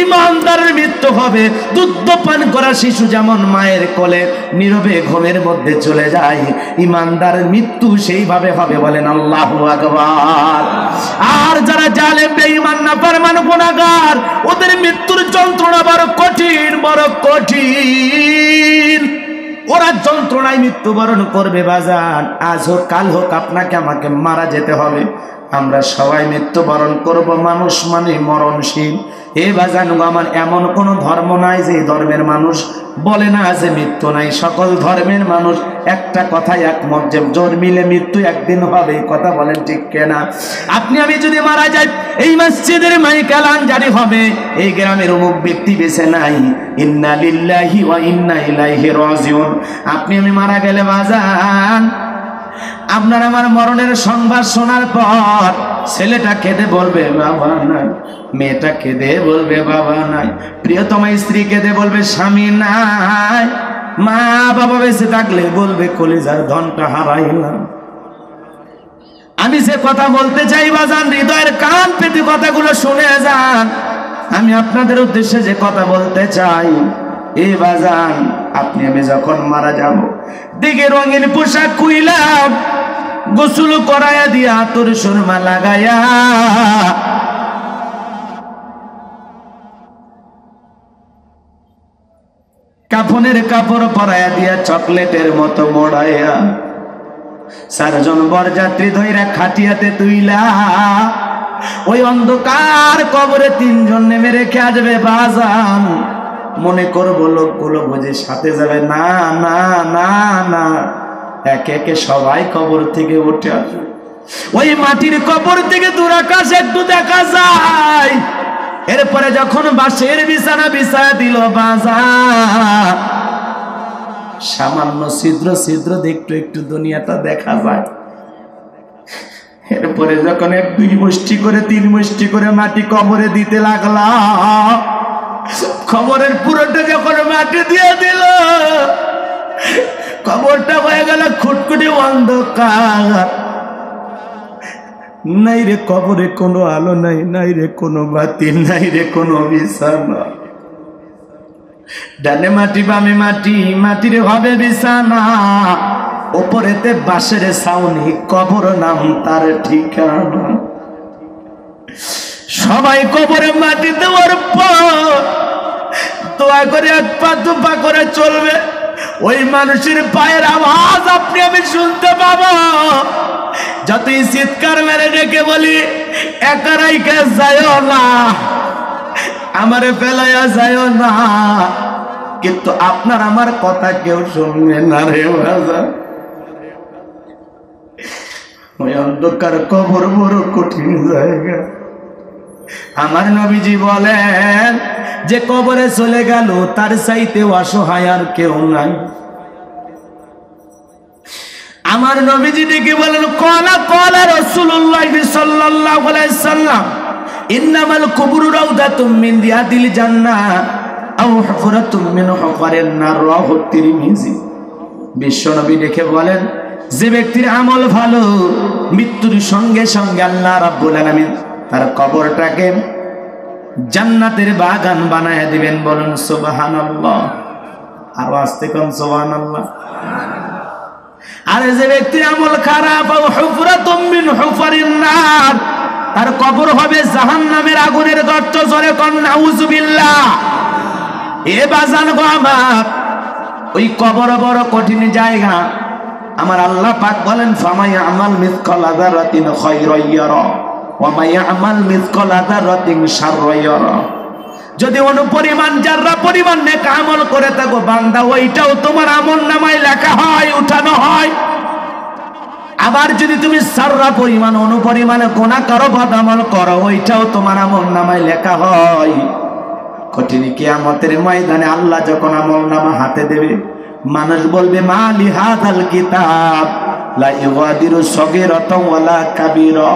ইমানদারের মৃত্যু হবে দুধ পান করা শিশু যেমন মায়ের কোলে নীরবে ঘুমের মধ্যে চলে যায়, ইমানদারের মৃত্যু সেইভাবে হবে। বলেন আল্লাহু আকবার। আর যারা জালেম, বেঈমান, নাফরমান, গুনাহগার, ওদের মৃত্যুর যন্ত্রণা বড় কঠিন, বড় কঠিন। ওরা যন্ত্রণায় মৃত্যুবরণ করবে বাজান। আজ হোক কাল হোক আপনাকে আমাকে মারা যেতে হবে, আমরা সবাই মৃত্যুবরণ করব। মানুষ মানে মরণশীল। এ বাজান, আমার এমন কোন ধর্ম নাই যে ধর্মের মানুষ বলে না যে মৃত্যু নাই। সকল ধর্মের মানুষ একটা কথাই একমত যে জন্মিলে মৃত্যু একদিন হবে। কথা বলেন ঠিক কিনা? আপনি আমি যদি মারা যাই, এই মসজিদের মাইকালান জারি হবে, এই গ্রামের অমুক ব্যক্তি বেঁচে নাই, ইন্না লিল্লাহি ওয়া ইন্না ইলাইহি রাজিউন। আপনি আমি মারা গেলে বাজান, আপনার আমার মরণের সংবাদ শোনার পর ছেলেটা কেঁদে বলবে বাবা নাই, মেয়েটা কেঁদে বলবে বাবা নাই, প্রিয়তমা স্ত্রী কেঁদে বলবে স্বামী নাই, মা বাবা বেঁচে থাকলে বলবে কলিজার ধনটা হারাইলাম। আমি যে কথা বলতে চাই বাজান, হৃদয়ের কান পেতে কথাগুলো শুনে যান। আমি আপনাদের উদ্দেশ্যে যে কথা বলতে চাই, এ বাজান, আপনি আমি যখন মারা যাব, দিকে রঙিন পোশাক খুইলাম, গোসল করায়া দিয়া তোর সুরমা লাগায়া কাফনের কাপড় পরাইয়া দিয়া চকলেটের মতো মোড়াইয়া 4 জন বরযাত্রী ধইরা খাটিয়াতে তুইলা ওই অন্ধকার কবরে 3 জন নেমে রেখে আসবে বাজান। মনে করবো লোকগুলো বুঝে সাথে যাবে, না না না না, একে একে সবাই কবর থেকে উঠে আসবে। ওই মাটির কবর থেকে দূর আকাশ একটু দেখা যায়। এরপরে যখন বাঁশের বিছানা বিছায়া দিল বাজার, সামান্য ছিদ্র ছিদ্র দেখতে একটু দুনিয়াটা দেখা যায়। এরপরে যখন 1-2 মুষ্টি করে 3 মুষ্টি করে মাটি কবরে দিতে লাগলা, কবরের পুরোটা যখন মাটি দিয়ে দিল, কবরটা হয়ে গেল খুটখুটি অন্ধকার। নাই রে কবরে কোনো আলো নাই, নাই রে কোনো বাতি, নাই রে কোনো বিছানা। ডানে মাটি বামে মাটি, মাটির হবে বিছানা, উপরেতে বাঁশের ছাউনি, কবর নাম তার ঠিকানা। সবাই কবরে মাটি দেওয়ার পর দোয়া করে 1 পা 2 পা করে চলবে। ওই মানুষের পায়ের আওয়াজ আপনি আমি শুনতে পাবো। যতই চিৎকার মেরে ডেকে বলি একা রাইখা যাইও না, আমারে ফেলাইয়া যাইও না, কিন্তু আপনার আমার কথা কেউ শুনবে না রে বাজার। ওই অন্ধকার কবর বড় কঠিন জায়গা। আমার নবীজি বলেন যে কবরে চলে গেল তার চাইতে অসহায় আর কেউ নাই। আমার নবীজি ডেকে বলেন, ক্বালা ক্বালা রাসূলুল্লাহ সাল্লাল্লাহু আলাইহি সাল্লাম ইন্নামাল কুবুরু রাউদাতুম মিন রিয়াদিল জান্নাহ আও হুফরাতুম মিন হুফারিন নার, রাওয়াহু তিরমিজি। বিশ্বনবী ডেকে বলেন, যে ব্যক্তির আমল ভালো, মৃত্যুর সঙ্গে সঙ্গে আল্লাহ রাব্বুল আলামিন তার কবরটাকে জান্নাতের বাগান বানায় দিবেন। বলেন সুবহানাল্লাহ। আর আস্তে কোন সুবহানাল্লাহ। আর যে ব্যক্তির আমল খারাপ, হুফরাতুম মিন হুফারিন নার, তার কবর হবে জাহান্নামের আগুনের গর্ত। জোরে কোন নাউজুবিল্লাহ। এ বাজান গো আমার, ওই কবর বড় কঠিন জায়গা। আমার আল্লাহ পাক বলেন, ফামায়া আমাল মিসকালা যারাতিন খায়রান ইয়ারা ওয়া মায়া আমাল মিসকালা যারাতিন শাররান ইয়ারা। যদি অনুপরিমাণ জাররা পরিমাণ নেক আমল করে থাকো বান্দা, ওইটাও তোমার আমলনামায় লেখা হয়, উঠানো হয়। আবার যদি তুমি সাররা পরিমাণ অনুপরিমাণে গুনাহ করো, বদ আমল করো, ওইটাও তোমার আমলনামায় লেখা হয়। কঠিন কিয়ামতের ময়দানে আল্লাহ যখন আমলনামা হাতে দেবে, মানুষ বলবে মালি হাযাল কিতাব লা ইগাদিরু সগীরাতাও ওয়ালা কাবীরা।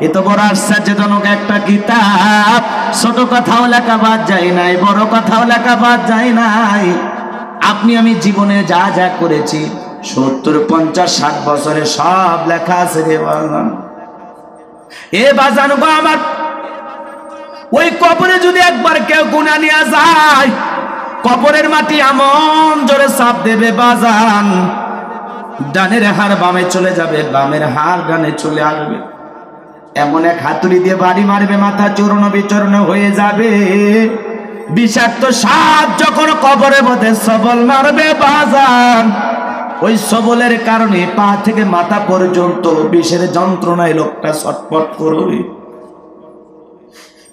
এত বড় আশ্চর্যজনক একটা কিতাব, ছোট কথাও লেখা বাদ যায় নাই, বড় কথাও লেখা বাদ যায় নাই। আপনি আমি জীবনে যা যা করেছি 70, 50, 60 বছরে সব লেখা আছে রে বাজান। এ বাজান গো আমার, ওই কবরে যদি একবার কেউ গুনাহ নিয়ে যায়, কবরের মাটি এমন জোরে চাপ দেবে বাজান, ডানের হাড় বামে চলে যাবে, বামের হাড় ডানে চলে আসবে। এমন এক হাতুড়ি দিয়ে বাড়ি মারবে, মাথা চূর্ণ বিচূর্ণ হয়ে যাবে। বিষাক্ত সাপ যখন কবরের মধ্যে সবল মারবে বাজান, ওই সবলের কারণে পা থেকে মাথা পর্যন্ত বিষের যন্ত্রণায় লোকটা ছটফট করবে।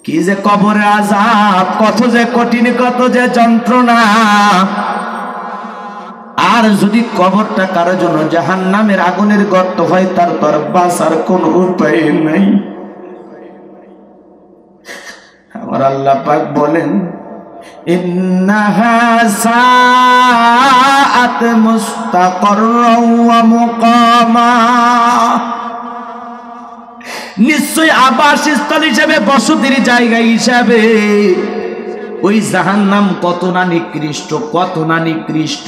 কি যে কবরের আযাব, কত যে কঠিন, কত যে যন্ত্রণা। আর যদি কবরটা কারোর জন্য জাহান্নামের আগুনের গর্ত হয়, তার তোর বাঁচার কোনো উপায় নাই। আমার আল্লাহ পাক বলেন, ইন্নাহা সাআত মুস্তাকাররাও ওয়া মুকামা। নিশ্চয় আবাসস্থল হিসেবে, বসতির জায়গা হিসাবে ওই জাহান্নাম কত না নিকৃষ্ট, কত না নিকৃষ্ট।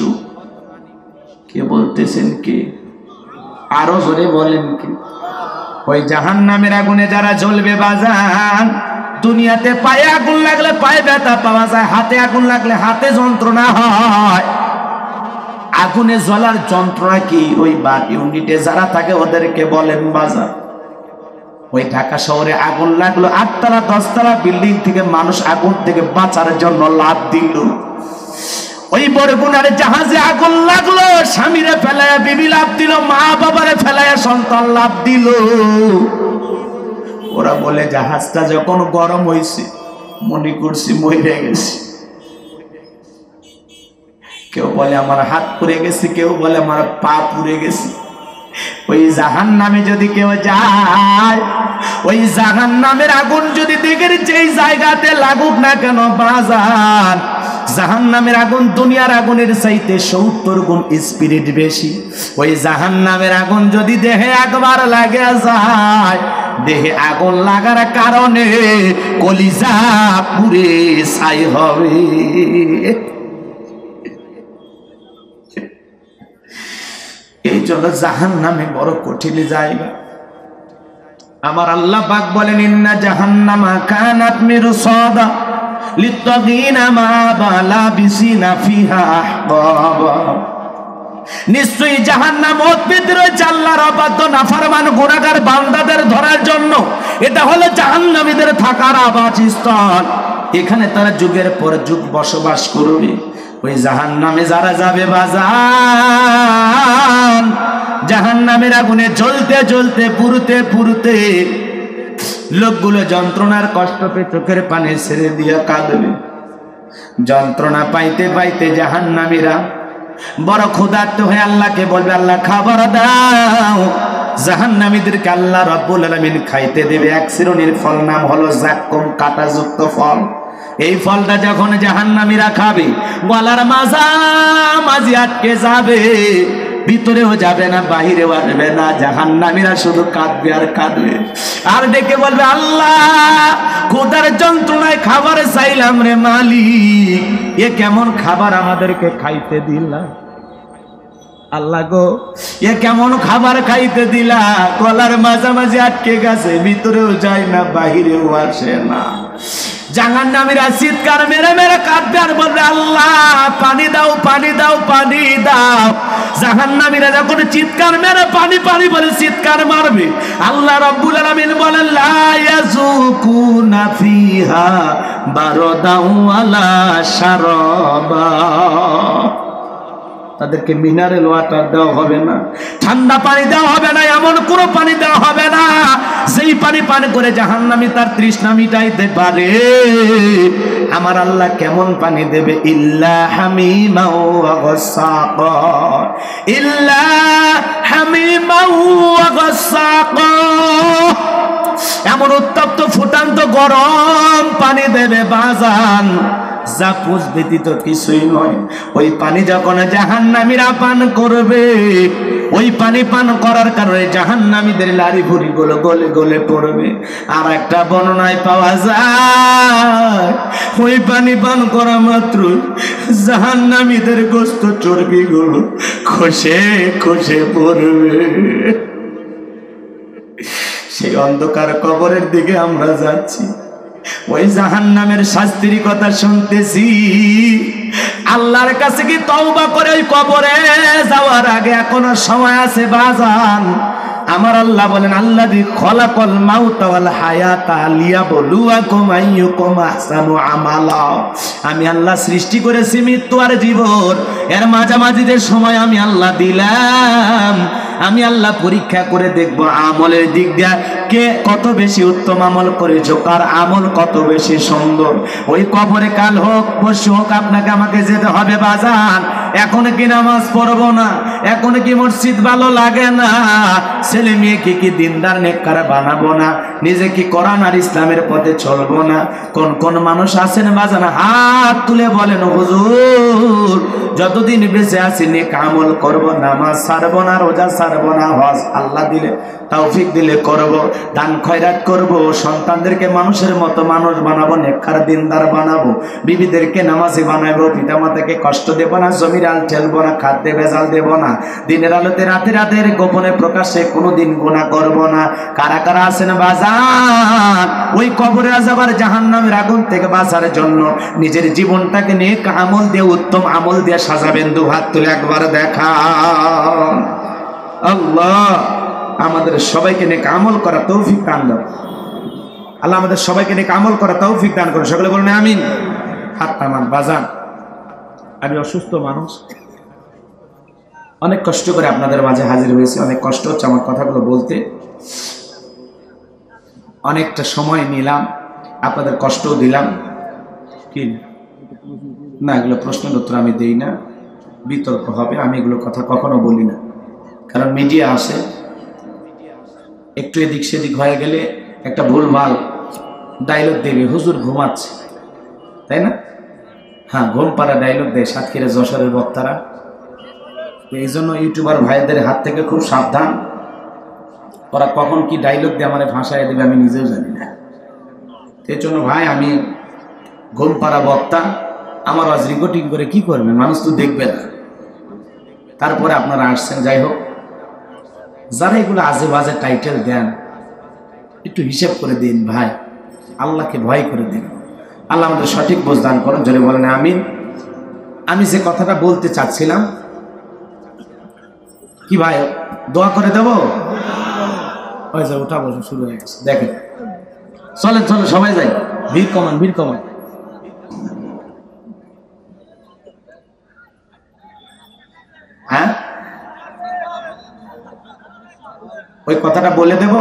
কে বলতেছেন? কে? আরো জোরে বলেন কি? ওই জাহান্নামের আগুনে যারা জ্বলবে বাজান, দুনিয়াতে পায়ে আগুন লাগলে পায়ে ব্যথা পাওয়া যায়, হাতে আগুন লাগলে হাতে যন্ত্রণা হয়। আগুনে জ্বলার যন্ত্রণা কি ওই বা ইউনিটে যারা থাকে ওদেরকে বলেন বাজার। ওই ঢাকা শহরে আগুন লাগলো, 8 তলা 10 তলা বিল্ডিং থেকে মানুষ আগুন থেকে বাঁচার জন্য লাফ দিল। ওই বরগুনার জাহাজে আগুন লাগলো, স্বামীরে ফেলায়া বিবি লাভ দিল, মা বাবারে ফেলায়া সন্তান লাভ দিল। ওরা বলে জাহাজটা যখন গরম হয়েছে মনে করছি মরে গেছি। কেউ বলে আমার হাত পুড়ে গেছে, কেউ বলে আমার পা পুড়ে গেছে। ওই জাহান্নামে যদি কেউ যায়, ওই জাহান্নামের আগুন যদি দিকের যেই জায়গাতে লাগুক না কেন বাজান, জাহান্নামের আগুন দুনিয়ার আগুনের চাইতে 70 গুণ স্পিরিট বেশি। ওই জাহান্নামের আগুন যদি দেহে একবার লাগে যায়, দেহে আগুন লাগার কারণে কলিজা পুড়ে ছাই হবে। এই জন্য জাহান্নামে বড় কঠিন জায়গা। আমার আল্লাহ পাক বলেন ইন্না জাহান্নামা কানাত মিরসাদা লিত্তাগিনা মাবালা বিসিনা ফিহা আহকাবা। নিশ্চয়ই জাহান্নাম উদ্ভিদ রয়েছে আল্লাহর অবাধ্য নাফরমান গুনাহগার বান্দাদের ধরার জন্য। এটা হলো জাহান্নামীদের থাকার আবাসস্থল। এখানে তারা যুগের পর যুগ বসবাস করবে। ওই জাহান্নামে যারা যাবে বাজান, জাহান্নামের আগুনে জ্বলতে জ্বলতে পুড়তে পুড়তে লোকগুলো যন্ত্রণার কষ্ট পেয়ে চোখের পানি ছেড়ে দিয়ে কাঁদবে। যন্ত্রণা পাইতে পাইতে জাহান্নামীরা বড় ক্ষুধার্ত হয়ে আল্লাহকে বলবে, আল্লাহ খাবার দাও। জাহান্নামীদেরকে আল্লাহ রাব্বুল আলামিন খাইতে দেবে এক শ্রেণীর ফল, নাম হলো জাক্কুম, কাঁটাযুক্ত ফল। এই ফলটা যখন জাহান্নামীরা খাবে গলার মাঝামাঝি আটকে যাবে, ভিতরেও যাবে না বাহিরেও আসবে না। জাহান্নামীরা শুধু কাঁদবে আর কাঁদবে আর ডেকে বলবে, আল্লাহ ক্ষুধার যন্ত্রণায় খাবার চাইলাম রে মালিক, এ কেমন খাবার আমাদেরকে খাইতে দিলা। আল্লাহ গো, এ কেমন খাবার খাইতে দিলা, গলার মাঝামাঝি আটকে গেছে, ভিতরেও যায় না বাহিরেও আসে না। জাহান্নামীরা চিৎকার মেরে মেরে কাঁদবে আর বলবে, আল্লাহ পানি দাও, পানি দাও, পানি দাও। জাহান্নামীরা যখন চিৎকার মেরে পানি পানি বলে চিৎকার মারবে, আল্লাহ রাব্বুল আলামিন বলেন লা ইয়াযুকুনা ফিহা বারাদাও ওয়ালা শারাবা। তাদেরকে মিনারেল ওয়াটার দেওয়া হবে না, ঠান্ডা পানি দেওয়া হবে না, এমন কোনো পানি দেওয়া হবে না যেই পানি পান করে জাহান্নামী তার তৃষ্ণা মিটাইতে পারে। আমার আল্লাহ কেমন পানি দেবে? ইল্লা হামিমা ওয়া গাসসাকা, ইল্লা হামিমা ওয়া গাসসাকা। এমন উত্তপ্ত ফুটান্ত গরম পানি দেবে বাজান, যা পুষ ব্যতীত কিছুই নয়। ওই পানি যখন জাহান্নামীরা পান করবে, ওই পানি পান করার কারণে জাহান্নামীদের লাড়ি ভুড়ি গুলো গলে গলে পড়বে। আর একটা বর্ণনায় পাওয়া যায়, ওই পানি পান করা মাত্র জাহান্নামীদের গোস্ত চর্বি গুলো খসে খসে পড়বে। সেই অন্ধকার কবরের দিকে আমরা যাচ্ছি, ওই জাহান্নামের শাস্তির কথা শুনতেছি। আল্লাহর কাছে কি তওবা করে ওই কবরে যাওয়ার আগে এখনো সময় আছে বাজান? আমার আল্লাহ বলেন, আল্লাযী খলাকাল মাউতা ওয়াল হায়াতা লিয়াবলুয়াকুম আইয়ুকুম আহসানু আমালা। আমি আল্লাহ সৃষ্টি করেছি মৃত্যু আর জীবন, এর মাঝামাঝি যে সময় আমি আল্লাহ দিলাম, আমি আল্লাহ পরীক্ষা করে দেখব আমলের দিক দিয়ে কে কত বেশি উত্তম আমল করেছো, কার আমল কত বেশি সুন্দর। ওই কবরে কাল হোক পরশু হোক আপনাকে আমাকে যেতে হবে বাজান। এখন কি নামাজ পড়বো না, এখন কি মসজিদ ভালো লাগে না, ছেলে মেয়েকে কি দিনদার নেককার বানাবো না, নিজে কি কোরআন আর ইসলামের পথে চলবো না? কোন কোন মানুষ আছেন বাজান, হাত তুলে বলেন, হুজুর যতদিন বেঁচে আছি নেক আমল করবো, নামাজ ছাড়বো না, রোজা ছাড়বো না, হজ আল্লাহ দিলে তৌফিক দিলে করব, দান খয়রাত করব, সন্তানদেরকে মানুষের মতো মানুষ বানাবো, নেককার দিনদার বানাবো, বিবিদেরকে নামাজি বানাবো, পিতামাতাকে কষ্ট দেব না, জমির আল ঠেলবো না, খাদ্যে ভেজাল দেব না, দিনের আলোতে রাতে রাতের গোপনে প্রকাশ্যে কোনোদিন গুনাহ করব না। কারা কারা আছেন বাজার ওই কবরে আযাবার জাহান্নামের আগুন থেকে বাঁচার জন্য নিজের জীবনটাকে নেক আমল দিয়ে উত্তম আমল দিয়ে সাজাবেন? দু হাত তুলে একবার দেখান। আল্লাহ আমাদের সবাইকে নেক আমল করা তৌফিক দান করুন। আল্লাহ আমাদের সবাইকে নেক আমল করা তৌফিক দান করুন। সকলে বলুন আমিন। হাত নামান বাজান। আমি অসুস্থ মানুষ, অনেক কষ্ট করে আপনাদের মাঝে হাজির হয়েছি। অনেক কষ্ট হচ্ছে আমার কথাগুলো বলতে, অনেকটা সময় নিলাম, আপনাদের কষ্টও দিলাম। কি না, এগুলো প্রশ্নের উত্তর আমি দেই না, বিতর্ক হবে। আমি এগুলো কথা কখনো বলি না, কারণ মিডিয়া আসে, একটু এদিক সেদিক হয়ে গেলে একটা ভুলভাল ডায়লগ দেবে, হুজুর ঘুমাচ্ছে, তাই না? হ্যাঁ, ঘুম পাড়া ডায়লগ দেয় সাতক্ষীরা যশোরের বক্তারা। এই জন্য ইউটিউবার ভাইদের হাত থেকে খুব সাবধান, ওরা কখন কি ডায়লগ দিয়ে আমার ভাষায় দেবে আমি নিজেও জানি না। এই জন্য ভাই, আমি ঘুম পাড়া বক্তা, আমার আজ রেকর্ডিং করে কি করবেন, মানুষ তো দেখবে না। তারপরে আপনারা আসছেন, যাই হোক, যারা এগুলো আজে বাজে টাইটেল দেন একটু হিসেব করে দিন ভাই, আল্লাহকে ভয় করে দিন। আল্লাহ আমাদের সঠিক বোঝ দান করেন, যদি বলেন আমিন। আমি যে কথাটা বলতে চাচ্ছিলাম, কি ভাই দোয়া করে দেব? ওই যে ওটা বসে শুরু হয়ে গেছে, দেখেন। চলেন চলেন সবাই যাই, ভিড় কমান, ভিড় কমান। হ্যাঁ, ওই কথাটা বলে দেব।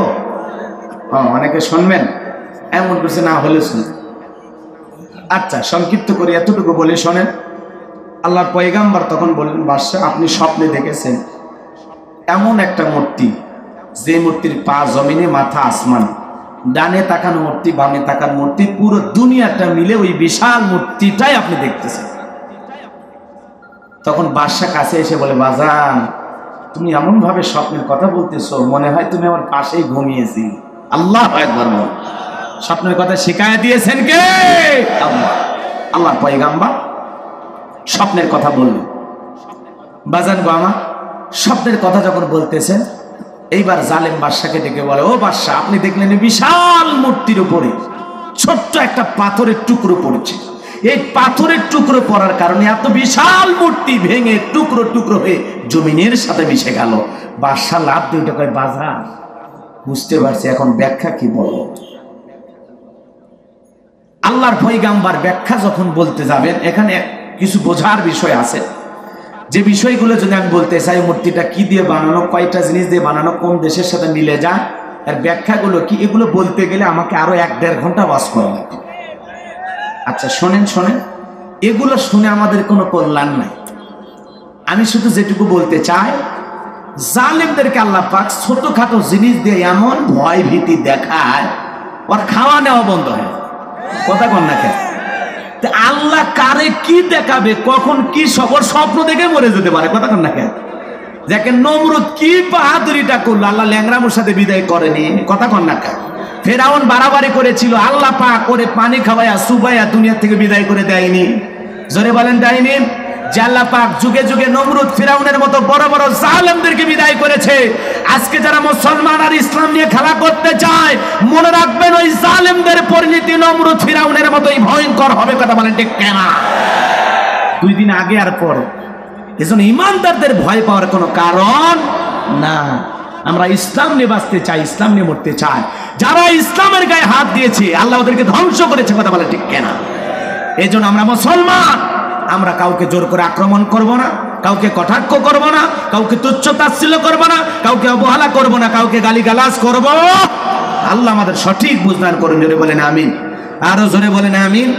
অনেকে শুনবেন, এমন করছে না হলে শুনে। আচ্ছা, সংক্ষিপ্ত করে এতটুকু বলে শোনেন। আল্লাহর পয়গাম্বর তখন বললেন, বাদশা আপনি স্বপ্নে দেখেছেন এমন একটা মূর্তি, যে মূর্তির পা জমিনে, মাথা আসমান, ডানে তাকানো মূর্তি, বামে তাকানো মূর্তি, পুরো দুনিয়াটা মিলে ওই বিশাল মূর্তিটাই আপনি দেখতেছেন। তখন বাদশা কাছে এসে বলে, বাজান তুমি এমন ভাবে স্বপ্নের কথা বলতেছো, মনে হয় তুমি আমার পাশেই ঘুমিয়েছি। আল্লাহু আকবার। স্বপ্নের কথা শিখায় দিয়েছেন কে? আল্লাহ। আল্লাহর পয়গাম্বর স্বপ্নের কথা বললেন। বাজান গো আমার, স্বপ্নের কথা যখন বলতেছেন, এইবার জালেম বাদশাকে ডেকে বলে, ও বাদশা, আপনি দেখলেন বিশাল মূর্তির উপরে ছোট্ট একটা পাথরের টুকরো পড়েছে। এই পাথরের টুকরো পড়ার কারণে এত বিশাল মূর্তি ভেঙে টুকরো টুকরো হয়ে জমিনের সাথে মিশে গেল। বাদশা লাভ দিয়ে ওটা কয়, বাজার বুঝতে পারছি, এখন ব্যাখ্যা কি বলো? আল্লাহর পয়গাম্বর ব্যাখ্যা যখন বলতে যাবেন, এখানে কিছু বোঝার বিষয় আছে, যে বিষয়গুলো যদি আমি বলতে চাই, মূর্তিটা কি দিয়ে বানানো, কয়টা জিনিস দিয়ে বানানো, কোন দেশের সাথে মিলে যায়, এর ব্যাখ্যাগুলো কি, এগুলো বলতে গেলে আমাকে আরো 1-1.5 ঘন্টা বাস করা লাগবে। আচ্ছা শোনেন শোনেন, এগুলো শুনে আমাদের কোনো কল্যাণ নাই। আমি শুধু যেটুকু বলতে চাই, জালেমদেরকে আল্লাহ পাক ছোটখাটো জিনিস দিয়ে এমন ভয় ভীতি দেখায়, ওর খাওয়া নেওয়া বন্ধ হয়। কথা কন না কেন? আল্লাহ কারে কি দেখাবে, কখন কি সবর স্বপ্ন দেখে মরে যেতে পারে। কথা কন না কেন? দেখেন নমরুদ কি বাহাদুরিটা করলো, আল্লাহ ল্যাংরামোর সাথে বিদায় করেনি। কথা কন না কেন? ফেরাউন বাড়াবাড়ি করেছিল, আল্লাহ পাক করে পানি খাওয়াইয়া সুবাইয়া দুনিয়া থেকে বিদায় করে দেয়নি। জোরে বলেন দেয়নি? যে আল্লাহ পাক যুগে যুগে নমরুদ ফিরাউনের মতো বড় বড় জালেমদেরকে বিদায় করেছে। আজকে যারা মুসলমান আর ইসলাম নিয়ে খেলা করতে চায়, মনে রাখবেন ওই জালেমদের পরিণতি নমরুদ ফিরাউনের মতোই ভয়ঙ্কর হবে। কথা বলেন ঠিক কিনা? 2 দিন আগে আর পরে, এজন্য ইমানদারদের ভয় পাওয়ার কোনো কারণ না। আমরা ইসলাম নিয়ে বাঁচতে চাই, ইসলাম নিয়ে মরতে চাই। যারা ইসলামের গায়ে হাত দিয়েছে, আল্লাহ ওদেরকে ধ্বংস করেছে। কথা বলে ঠিক কিনা? এই জন্য আমরা মুসলমান, আমরা কাউকে জোর করে আক্রমণ করব না, কাউকে কটাক্ষ করব না, কাউকে তুচ্ছ তাচ্ছিল্য করব না, কাউকে অবহেলা করব না, কাউকে গালিগালাজ করব। আল্লাহ আমাদের সঠিক বুঝদান করুন। জোরে বলেন আমিন। আরো জোরে বলেন আমিন।